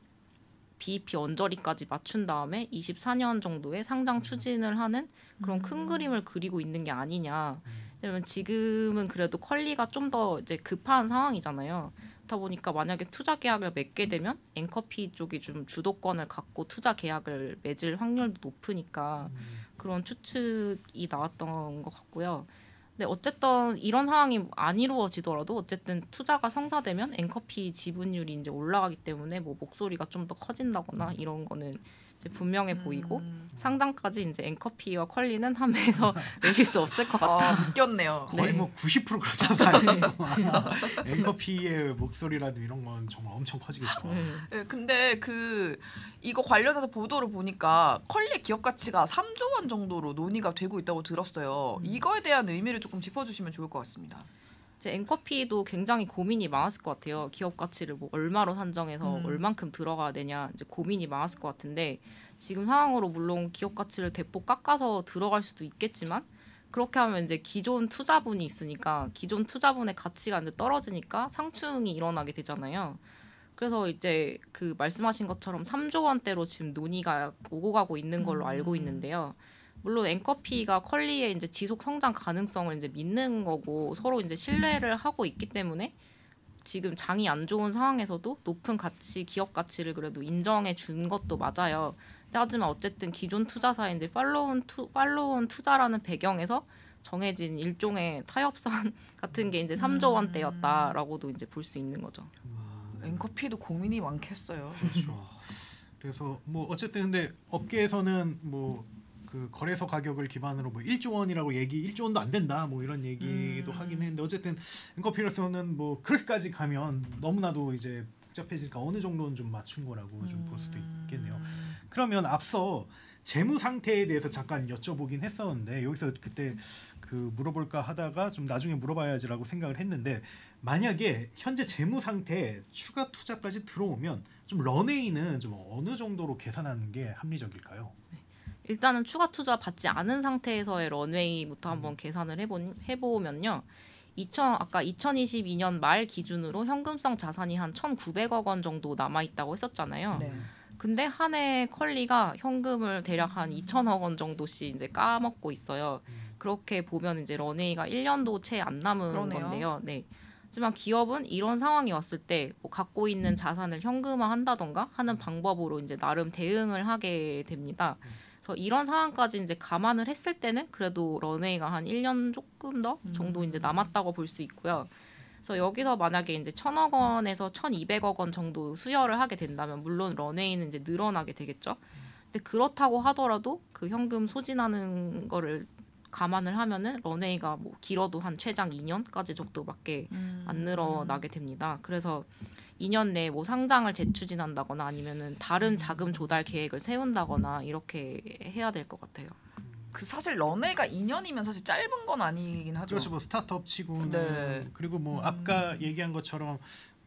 A: BEP 언저리까지 맞춘 다음에 24년 정도에 상장 추진을 하는 그런 큰 그림을 그리고 있는 게 아니냐. 왜냐면 지금은 그래도 컬리가 좀 더 이제 급한 상황이잖아요. 그렇다 보니까 만약에 투자 계약을 맺게 되면 앵커피 쪽이 좀 주도권을 갖고 투자 계약을 맺을 확률도 높으니까 그런 추측이 나왔던 것 같고요. 근데 어쨌든 이런 상황이 안 이루어지더라도 어쨌든 투자가 성사되면 앵커피 지분율이 이제 올라가기 때문에 뭐 목소리가 좀 더 커진다거나 이런 거는 이제 분명해 보이고 상장까지 이제 앵커피와 컬리는 한 배에서 내릴 수 없을 것 같다.
C: 웃겼네요.
B: 거의
A: 네.
B: 뭐 90% 그렇다. 앵커피의 목소리라도 이런 건 정말 엄청 커지겠죠.
C: 네, 근데 이거 관련해서 보도를 보니까 컬리 기업 가치가 3조 원 정도로 논의가 되고 있다고 들었어요. 이거에 대한 의미를 조금 짚어주시면 좋을 것 같습니다.
A: 이제 앵커피도 굉장히 고민이 많았을 것 같아요. 기업 가치를 뭐 얼마로 산정해서 얼만큼 들어가야 되냐 이제 고민이 많았을 것 같은데 지금 상황으로 물론 기업 가치를 대폭 깎아서 들어갈 수도 있겠지만 그렇게 하면 이제 기존 투자분이 있으니까 기존 투자분의 가치가 이제 떨어지니까 상충이 일어나게 되잖아요. 그래서 이제 그 말씀하신 것처럼 3조 원대로 지금 논의가 오고 가고 있는 걸로 알고 있는데요. 물론 앵커피가 컬리의 이제 지속 성장 가능성을 이제 믿는 거고 서로 이제 신뢰를 하고 있기 때문에 지금 장이 안 좋은 상황에서도 높은 가치, 기업 가치를 그래도 인정해 준 것도 맞아요. 하지만 어쨌든 기존 투자사의 이제 팔로운 투자라는 배경에서 정해진 일종의 타협선 같은 게 이제 3조 원대였다라고도 이제 볼 수 있는 거죠.
C: 앵커피도 고민이 많겠어요.
B: 그렇죠. 그래서 뭐 어쨌든 근데 업계에서는 뭐 그 거래소 가격을 기반으로 뭐 1조 원이라고 1조 원도 안 된다 뭐 이런 얘기도 하긴 했는데 어쨌든 앵커피로서는 뭐 그렇게까지 가면 너무나도 이제 복잡해지니까 어느 정도는 좀 맞춘 거라고 좀 볼 수도 있겠네요. 그러면 앞서 재무 상태에 대해서 잠깐 여쭤보긴 했었는데 여기서 그때 그 물어볼까 하다가 좀 나중에 물어봐야지라고 생각을 했는데 만약에 현재 재무 상태에 추가 투자까지 들어오면 좀 런웨이는 좀 어느 정도로 계산하는 게 합리적일까요?
A: 일단은 추가 투자 받지 않은 상태에서의 런웨이부터 한번 계산을 해보면요. 아까 2022년 말 기준으로 현금성 자산이 한 1,900억 원 정도 남아있다고 했었잖아요.
C: 네.
A: 근데 한 해 컬리가 현금을 대략 한 2,000억 원 정도씩 이제 까먹고 있어요. 그렇게 보면 이제 런웨이가 1년도 채 안 남은
C: 그러네요.
A: 건데요. 네. 하지만 기업은 이런 상황이 왔을 때 뭐 갖고 있는 자산을 현금화한다던가 하는 방법으로 이제 나름 대응을 하게 됩니다. 그래서 이런 상황까지 이제 감안을 했을 때는 그래도 런웨이가 한 1년 조금 더 정도 이제 남았다고 볼 수 있고요. 그래서 여기서 만약에 이제 1,000억 원에서 1,200억 원 정도 수여를 하게 된다면 물론 런웨이는 이제 늘어나게 되겠죠. 근데 그렇다고 하더라도 그 현금 소진하는 거를 감안을 하면은 런웨이가 뭐 길어도 한 최장 2년까지 정도밖에 안 늘어나게 됩니다. 그래서 2년 내에 뭐 상장을 재추진한다거나 아니면은 다른 자금 조달 계획을 세운다거나 이렇게 해야 될 것 같아요.
C: 그 사실 런웨이가 2년이면 사실 짧은 건 아니긴 하죠.
B: 그렇죠. 뭐 스타트업 치고는
C: 네.
B: 그리고 뭐 아까 얘기한 것처럼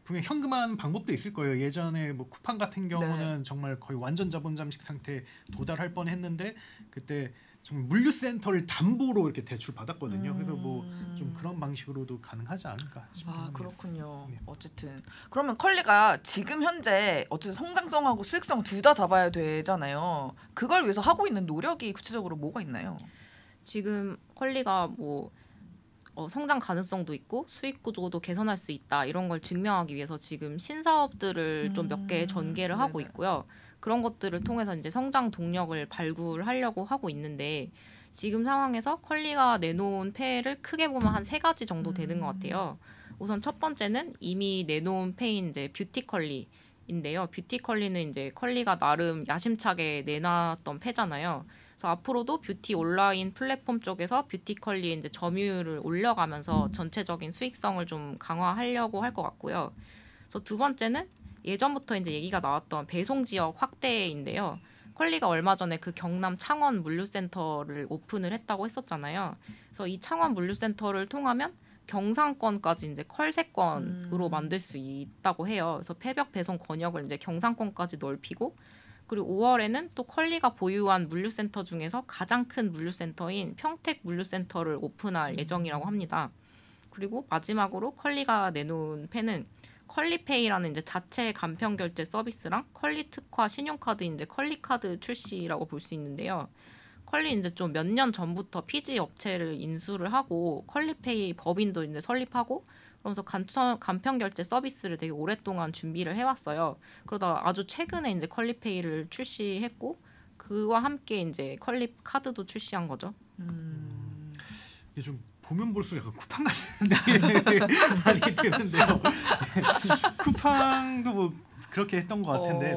B: 분명 현금화하는 방법도 있을 거예요. 예전에 뭐 쿠팡 같은 경우는 정말 거의 완전 자본 잠식 상태에 도달할 뻔했는데 그때 좀 물류센터를 담보로 이렇게 대출 받았거든요. 그래서 뭐 좀 그런 방식으로도 가능하지 않을까 싶습니다.
C: 아 그렇군요.
B: 네.
C: 어쨌든 그러면 컬리가 지금 현재 어쨌든 성장성하고 수익성 둘 다 잡아야 되잖아요. 그걸 위해서 하고 있는 노력이 구체적으로 뭐가 있나요?
A: 지금 컬리가 뭐 성장 가능성도 있고 수익 구조도 개선할 수 있다 이런 걸 증명하기 위해서 지금 신사업들을 좀 몇 개 전개를 하고
C: 네네.
A: 있고요. 그런 것들을 통해서 이제 성장 동력을 발굴하려고 하고 있는데 지금 상황에서 컬리가 내놓은 폐해를 크게 보면 한 3가지 정도 되는 것 같아요. 우선 첫 번째는 이미 내놓은 폐인 이제 뷰티 컬리인데요. 뷰티 컬리는 이제 컬리가 나름 야심차게 내놨던 폐잖아요. 그래서 앞으로도 뷰티 온라인 플랫폼 쪽에서 뷰티 컬리의 이제 점유율을 올려가면서 전체적인 수익성을 좀 강화하려고 할 것 같고요. 그래서 두 번째는 예전부터 이제 얘기가 나왔던 배송 지역 확대인데요. 컬리가 얼마 전에 그 경남 창원 물류센터를 오픈을 했다고 했었잖아요. 그래서 이 창원 물류센터를 통하면 경상권까지 이제 컬세권으로 만들 수 있다고 해요. 그래서 폐벽 배송 권역을 이제 경상권까지 넓히고 그리고 5월에는 또 컬리가 보유한 물류센터 중에서 가장 큰 물류센터인 평택 물류센터를 오픈할 예정이라고 합니다. 그리고 마지막으로 컬리가 내놓은 폐는 컬리페이라는 이제 자체 간편 결제 서비스랑 컬리 특화 신용카드 이제 컬리카드 출시라고 볼 수 있는데요. 컬리 이제 좀 몇 년 전부터 피지 업체를 인수를 하고 컬리페이 법인도 이제 설립하고 그러면서 간편 결제 서비스를 되게 오랫동안 준비를 해왔어요. 그러다 아주 최근에 이제 컬리페이를 출시했고 그와 함께 이제 컬리 카드도 출시한 거죠.
B: 이게 좀 보면 볼수록 약간 쿠팡 같은 느낌이 많이 드는데요. 쿠팡도 뭐 그렇게 했던 것 같은데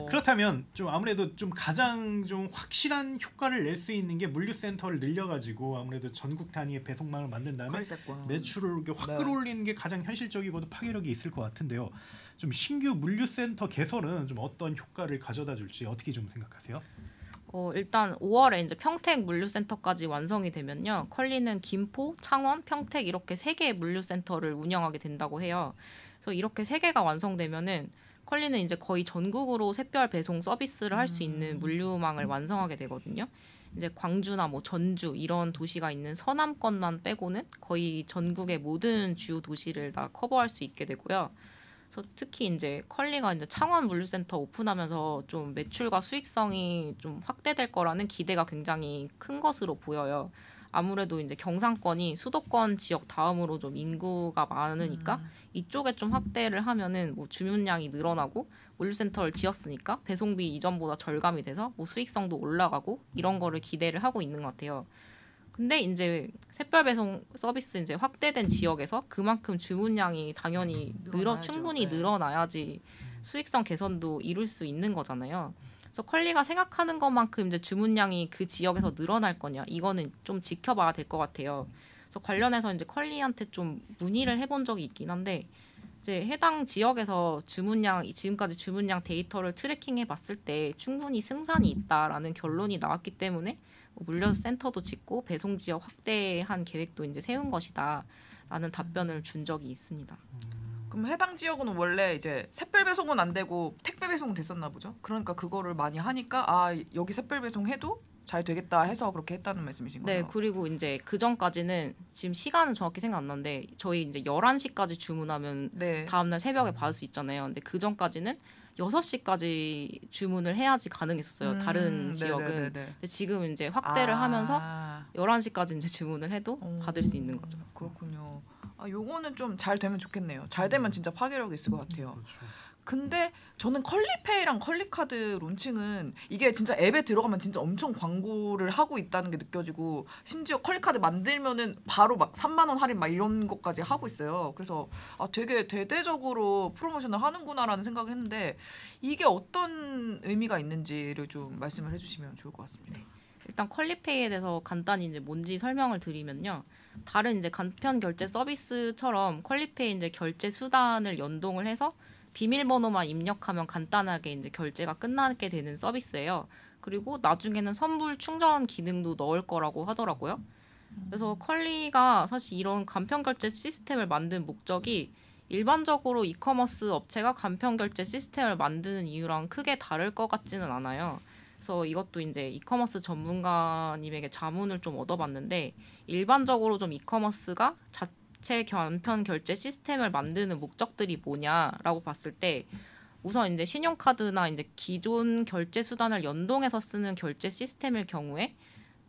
B: 그렇다면 좀 아무래도 좀 가장 좀 확실한 효과를 낼 수 있는 게 물류센터를 늘려가지고 아무래도 전국 단위의 배송망을 만든 다음에 매출을 이렇게 확 끌어올리는 게 가장 현실적이고도 파괴력이 있을 것 같은데요. 좀 신규 물류센터 개설은 좀 어떤 효과를 가져다 줄지 어떻게 좀 생각하세요?
A: 일단 5월에 이제 평택 물류센터까지 완성이 되면요. 컬리는 김포, 창원, 평택 이렇게 3개의 물류센터를 운영하게 된다고 해요. 그래서 이렇게 3개가 완성되면은 컬리는 이제 거의 전국으로 샛별 배송 서비스를 할 수 있는 물류망을 완성하게 되거든요. 이제 광주나 뭐 전주 이런 도시가 있는 서남권만 빼고는 거의 전국의 모든 주요 도시를 다 커버할 수 있게 되고요. 그래서 특히 이제 컬리가 이제 창원 물류센터 오픈하면서 좀 매출과 수익성이 좀 확대될 거라는 기대가 굉장히 큰 것으로 보여요. 아무래도 이제 경상권이 수도권 지역 다음으로 좀 인구가 많으니까 이쪽에 좀 확대를 하면은 뭐 주문량이 늘어나고 물류센터를 지었으니까 배송비 이전보다 절감이 돼서 뭐 수익성도 올라가고 이런 거를 기대를 하고 있는 것 같아요. 근데 이제 샛별 배송 서비스 이제 확대된 지역에서 그만큼 주문량이 당연히 충분히 늘어나야지 수익성 개선도 이룰 수 있는 거잖아요. 그래서 컬리가 생각하는 것만큼 이제 주문량이 그 지역에서 늘어날 거냐 이거는 좀 지켜봐야 될 것 같아요. 그래서 관련해서 이제 컬리한테 좀 문의를 해본 적이 있긴 한데 이제 해당 지역에서 지금까지 주문량 데이터를 트래킹해 봤을 때 충분히 승산이 있다라는 결론이 나왔기 때문에 물류센터도 짓고 배송 지역 확대한 계획도 이제 세운 것이다라는 답변을 준 적이 있습니다.
C: 그럼 해당 지역은 원래 이제 샛별 배송은 안 되고 택배 배송은 됐었나 보죠. 그러니까 그거를 많이 하니까 아 여기 샛별 배송해도 잘 되겠다 해서 그렇게 했다는 말씀이신 거예요?
A: 네, 그리고 이제 그 전까지는 지금 시간은 정확히 생각 안 나는데 저희 이제 11시까지 주문하면 다음날 새벽에 받을 수 있잖아요. 근데 그 전까지는 6시까지 주문을 해야지 가능했었어요. 다른 지역은. 근데 지금 이제 확대를 하면서 11시까지 이제 주문을 해도 받을 수 있는 거죠.
C: 그렇군요. 요거는 좀 잘 되면 좋겠네요. 잘 되면 진짜 파괴력이 있을 것 같아요.
B: 그렇죠.
C: 근데 저는 컬리페이랑 컬리카드 론칭은 이게 진짜 앱에 들어가면 진짜 엄청 광고를 하고 있다는 게 느껴지고 심지어 컬리카드 만들면은 바로 막 3만 원 할인 막 이런 것까지 하고 있어요. 그래서 되게 대대적으로 프로모션을 하는구나라는 생각을 했는데 이게 어떤 의미가 있는지를 좀 말씀을 해주시면 좋을 것 같습니다.
A: 일단 컬리페이에 대해서 간단히 이제 뭔지 설명을 드리면요. 다른 이제 간편 결제 서비스처럼 컬리페이 이제 결제 수단을 연동을 해서 비밀번호만 입력하면 간단하게 이제 결제가 끝나게 되는 서비스예요. 그리고 나중에는 선불 충전 기능도 넣을 거라고 하더라고요. 그래서 컬리가 사실 이런 간편 결제 시스템을 만든 목적이 일반적으로 이커머스 업체가 간편 결제 시스템을 만드는 이유랑 크게 다를 것 같지는 않아요. 그래서 이것도 이제 이커머스 전문가님에게 자문을 좀 얻어봤는데 일반적으로 좀 이커머스가 자체 간편 결제 시스템을 만드는 목적들이 뭐냐라고 봤을 때 우선 이제 신용카드나 이제 기존 결제 수단을 연동해서 쓰는 결제 시스템일 경우에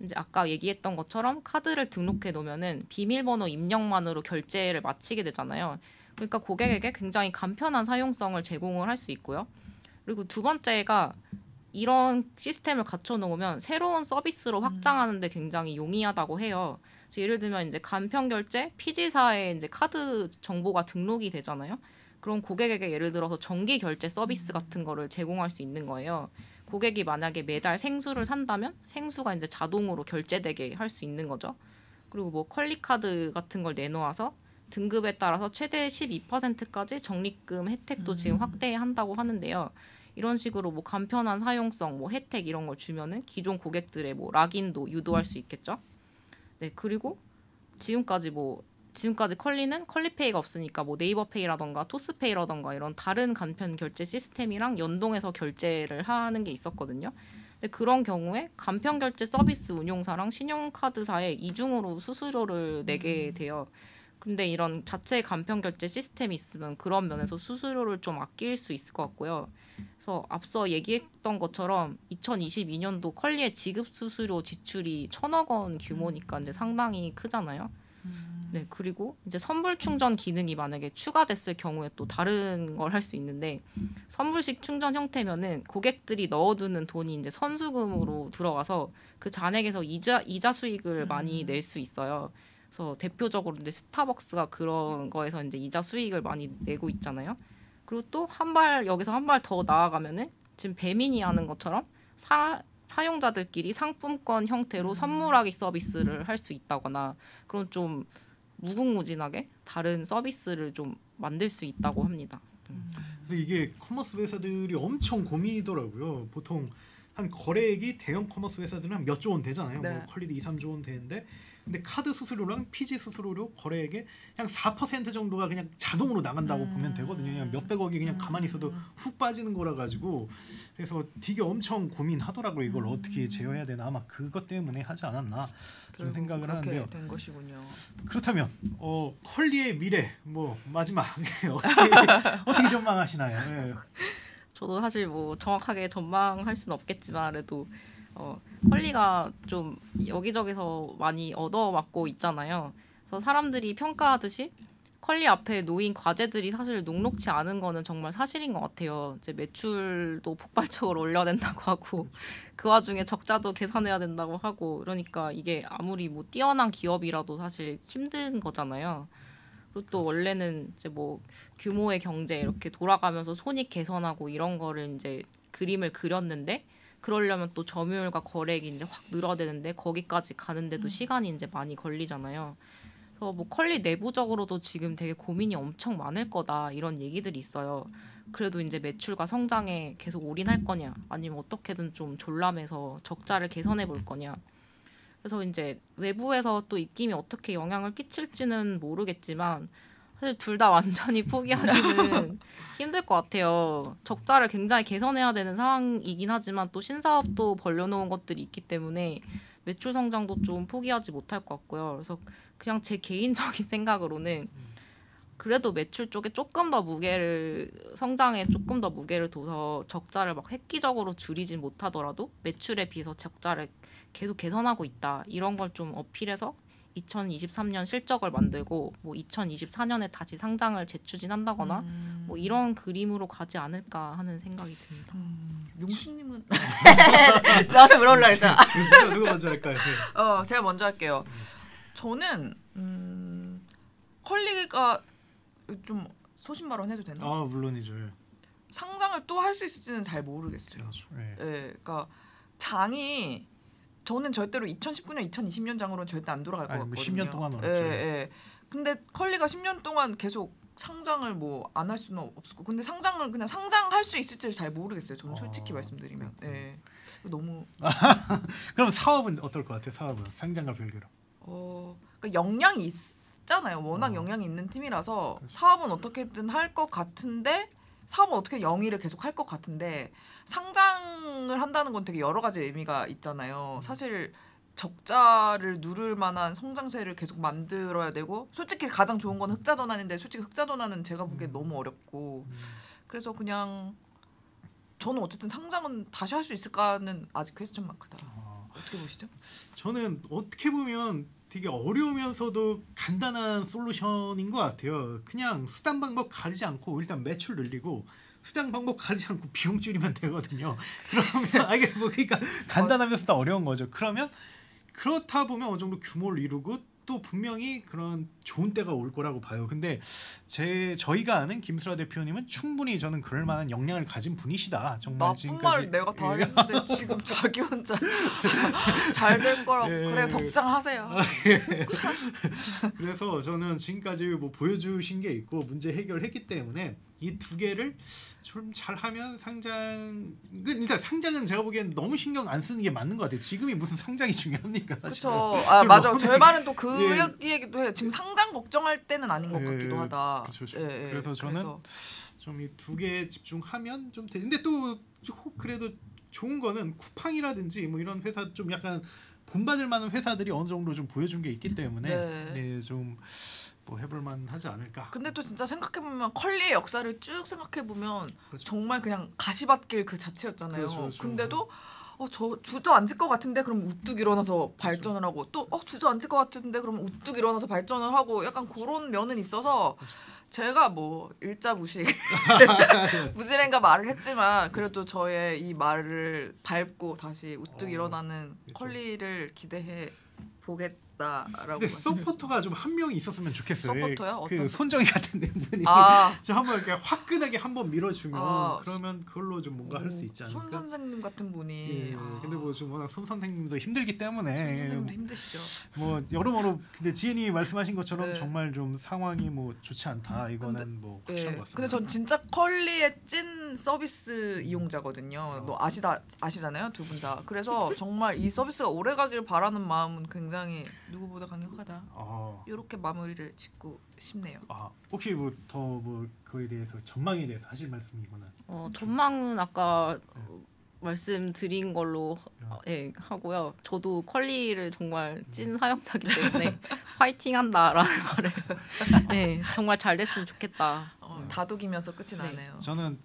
A: 이제 아까 얘기했던 것처럼 카드를 등록해 놓으면은 비밀번호 입력만으로 결제를 마치게 되잖아요. 그러니까 고객에게 굉장히 간편한 사용성을 제공을 할 수 있고요. 그리고 두 번째가 이런 시스템을 갖춰 놓으면 새로운 서비스로 확장하는 데 굉장히 용이하다고 해요. 그래서 예를 들면 이제 간편 결제 피지사에 이제 카드 정보가 등록이 되잖아요. 그럼 고객에게 예를 들어서 정기 결제 서비스 같은 거를 제공할 수 있는 거예요. 고객이 만약에 매달 생수를 산다면 생수가 이제 자동으로 결제되게 할 수 있는 거죠. 그리고 뭐 컬리카드 같은 걸 내놓아서 등급에 따라서 최대 12%까지 적립금 혜택도 지금 확대한다고 하는데요. 이런 식으로 뭐 간편한 사용성, 뭐 혜택 이런 걸 주면은 기존 고객들의 뭐 락인도 유도할 수 있겠죠. 네, 그리고 지금까지 컬리는 컬리페이가 없으니까 뭐 네이버페이라던가 토스페이라던가 이런 다른 간편 결제 시스템이랑 연동해서 결제를 하는 게 있었거든요. 근데 그런 경우에 간편 결제 서비스 운용사랑 신용카드사에 이중으로 수수료를 내게 돼요. 근데 이런 자체 간편 결제 시스템이 있으면 그런 면에서 수수료를 좀 아낄 수 있을 것 같고요. 그래서 앞서 얘기했던 것처럼 2022년도 컬리의 지급 수수료 지출이 1,000억 원 규모니까 이제 상당히 크잖아요. 네, 그리고 이제 선불 충전 기능이 만약에 추가됐을 경우에 또 다른 걸 할 수 있는데 선불식 충전 형태면은 고객들이 넣어두는 돈이 이제 선수금으로 들어가서 그 잔액에서 이자 수익을 많이 낼 수 있어요. 그래서 대표적으로 이제 스타벅스가 그런 거에서 이제 이자 수익을 많이 내고 있잖아요. 그리고 또 여기서 한 발 더 나아가면은 지금 배민이 하는 것처럼 사용자들끼리 상품권 형태로 선물하기 서비스를 할 수 있다거나 그런 좀 무궁무진하게 다른 서비스를 좀 만들 수 있다고 합니다.
B: 그래서 이게 커머스 회사들이 엄청 고민이더라고요. 보통 한 거래액이 대형 커머스 회사들은 한 몇 조 원 되잖아요.
C: 네.
B: 뭐 컬리도 2, 3조 원 되는데 근데 카드 수수료랑 피지 수수료 거래액의 그냥 4% 정도가 그냥 자동으로 나간다고 보면 되거든요. 그냥 몇백억이 그냥 가만히 있어도 훅 빠지는 거라 가지고 그래서 되게 엄청 고민하더라고요. 이걸 어떻게 제어해야 되나 아마 그것 때문에 하지 않았나 좀 생각을 하는데요.
C: 된 것이군요.
B: 그렇다면 컬리의 미래 뭐 마지막 어떻게 전망하시나요? 네.
A: 저도 사실 뭐 정확하게 전망할 수는 없겠지만 그래도 컬리가 좀 여기저기서 많이 얻어맞고 있잖아요. 그래서 사람들이 평가하듯이 컬리 앞에 놓인 과제들이 사실 녹록치 않은 거는 정말 사실인 것 같아요. 이제 매출도 폭발적으로 올려야 된다고 하고 그 와중에 적자도 계산해야 된다고 하고 그러니까 이게 아무리 뭐 뛰어난 기업이라도 사실 힘든 거잖아요. 그리고 또 원래는 이제 뭐 규모의 경제 이렇게 돌아가면서 손익 개선하고 이런 거를 이제 그림을 그렸는데 그러려면 또 점유율과 거래액이 이제 확 늘어야 되는데 거기까지 가는데도 시간이 이제 많이 걸리잖아요. 그래서 뭐 컬리 내부적으로도 지금 되게 고민이 엄청 많을 거다 이런 얘기들이 있어요. 그래도 이제 매출과 성장에 계속 올인할 거냐 아니면 어떻게든 좀 졸라매서 적자를 개선해 볼 거냐. 그래서 이제 외부에서 또 입김이 어떻게 영향을 끼칠지는 모르겠지만 사실 둘 다 완전히 포기하기는 힘들 것 같아요. 적자를 굉장히 개선해야 되는 상황이긴 하지만 또 신사업도 벌려놓은 것들이 있기 때문에 매출 성장도 좀 포기하지 못할 것 같고요. 그래서 그냥 제 개인적인 생각으로는 그래도 매출 쪽에 성장에 조금 더 무게를 둬서 적자를 막 획기적으로 줄이진 못하더라도 매출에 비해서 적자를 계속 개선하고 있다. 이런 걸 좀 어필해서 2023년 실적을 만들고 뭐 2024년에 다시 상장을 재추진한다거나 뭐 이런 그림으로 가지 않을까 하는 생각이 듭니다.
C: 용수님은 나한테 물어보려고 했잖아.
B: 누가 먼저 할까요?
C: 제가 먼저 할게요. 저는 컬리가 좀 소신발언 해도 되나?
B: 아 물론이죠.
C: 상장을 또 할 수 있을지는 잘 모르겠어요.
B: 그렇죠.
C: 그러니까 장이 저는 절대로 2019년, 2020년 장으로는 절대 안 돌아갈 것 같거든요.
B: 10년 동안은
C: 근데 컬리가 10년 동안 계속 상장을 뭐 안 할 수는 없고, 근데 상장을 그냥 상장할 수 있을지 잘 모르겠어요. 저는 솔직히 말씀드리면. 너무.
B: 그럼 사업은 어떨 것 같아요? 사업은 상장과 별개로.
C: 그러니까 역량이 있잖아요. 워낙 역량이 있는 팀이라서 사업은 어떻게든 할 것 같은데 사업은 어떻게 영위를 계속 할 것 같은데 상장을 한다는 건 되게 여러 가지 의미가 있잖아요. 사실 적자를 누를 만한 성장세를 계속 만들어야 되고 솔직히 가장 좋은 건 흑자 도난인데 솔직히 흑자 도난은 제가 보기엔 너무 어렵고 그래서 그냥 저는 어쨌든 상장은 다시 할 수 있을까는 아직 퀘스천 마크다. 어떻게 보시죠?
B: 저는 어떻게 보면 되게 어려우면서도 간단한 솔루션인 것 같아요. 그냥 수단 방법 가리지 않고 일단 매출 늘리고 수당 방법 가리지 않고 비용 줄이면 되거든요. 그러면 이게 뭐 그러니까 간단하면서도 어려운 거죠. 그러면 그렇다 보면 어느 정도 규모를 이루고 또 분명히 그런 좋은 때가 올 거라고 봐요. 근데 저희가 아는 김수라 대표님은 충분히 저는 그럴 만한 역량을 가진 분이시다. 정말
C: 나쁜
B: 지금까지
C: 말 내가 다 했는데 지금 자기 혼자 잘 될 거라고 그래 덕장하세요.
B: 그래서 저는 지금까지 뭐 보여주신 게 있고 문제 해결했기 때문에 이 두 개를 좀 잘하면 일단 상장은 제가 보기엔 너무 신경 안 쓰는 게 맞는 것 같아요. 지금이 무슨 상장이 중요합니까?
C: 그렇죠. 아 맞아. 저희 말은 또 그 얘기도 해요. 지금 상장 걱정할 때는 아닌 것 같기도 하다.
B: 그렇죠. 그래서 저는 좀 이 두 개에 집중하면 좀 되는데 또 그래도 좋은 거는 쿠팡이라든지 뭐 이런 회사 좀 약간 본받을 만한 회사들이 어느 정도 좀 보여준 게 있기 때문에 좀 뭐 해볼만 하지 않을까.
C: 근데 또 진짜 생각해보면 컬리의 역사를 쭉 생각해보면 정말 그냥 가시밭길 그 자체였잖아요. 근데도 저 주저앉을 것 같은데 그럼 우뚝 일어나서 발전을 하고 또 주저앉을 것 같은데 그럼 우뚝 일어나서 발전을 하고 약간 그런 면은 있어서 제가 뭐 일자무식 무지랭가 말을 했지만 그래도 저의 이 말을 밟고 다시 우뚝 일어나는 컬리를 기대해 보겠다라고.
B: 근데 서포터가 좀 한 명이 있었으면 좋겠어요.
C: 서포터요?
B: 그 손정희 같은 분이 좀 한번 이렇게 화끈하게 한번 밀어주면 그러면 그걸로 좀 뭔가 할 수 있지 않을까?
C: 손 선생님 같은 분이.
B: 근데 뭐 좀 워낙 손 선생님도 힘들기 때문에.
C: 손 선생님도 힘드시죠.
B: 뭐 여러모로 근데 지혜님이 말씀하신 것처럼 정말 좀 상황이 뭐 좋지 않다. 이거는
C: 근데,
B: 뭐 확실한 것 같습니다.
C: 근데 전 진짜 컬리의 찐 서비스 이용자거든요. 너 아시잖아요, 두 분 다. 그래서 정말 이 서비스가 오래 가길 바라는 마음은 굉장히 누구보다 강력하다. 이렇게 마무리를 짓고 싶네요.
B: 혹시 뭐 더 뭐 그에 대해서 전망에 대해서 하실 말씀이거나.
A: 전망은 아까 말씀드린 걸로 하고요. 저도 컬리를 정말 찐 사용자이기 때문에 화이팅한다라는 말을 정말 잘 됐으면 좋겠다.
C: 다독이면서 끝이 나네요.
B: 저는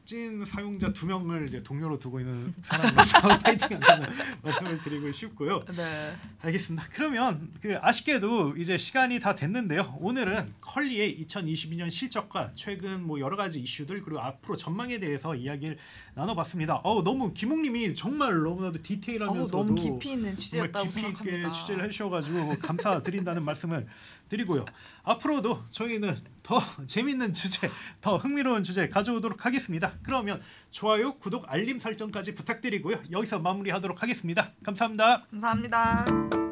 B: 찐 사용자 2명을 이제 동료로 두고 있는 사람으로서 파이팅한다는 말씀을 드리고 싶고요.
C: 네.
B: 알겠습니다. 그러면 아쉽게도 이제 시간이 다 됐는데요. 오늘은 컬리의 2022년 실적과 최근 뭐 여러 가지 이슈들 그리고 앞으로 전망에 대해서 이야기를 나눠봤습니다. 너무 김웅님이 정말 너무나도 디테일하면서도
C: 너무 깊이 있는 취재였다고
B: 깊이 있게
C: 생각합니다.
B: 취재를 해주셔가지고 감사드린다는 말씀을 드리고요. 앞으로도 저희는 더 재밌는 주제, 더 흥미로운 주제 가져오도록 하겠습니다. 그러면 좋아요, 구독, 알림 설정까지 부탁드리고요. 여기서 마무리하도록 하겠습니다. 감사합니다.
C: 감사합니다.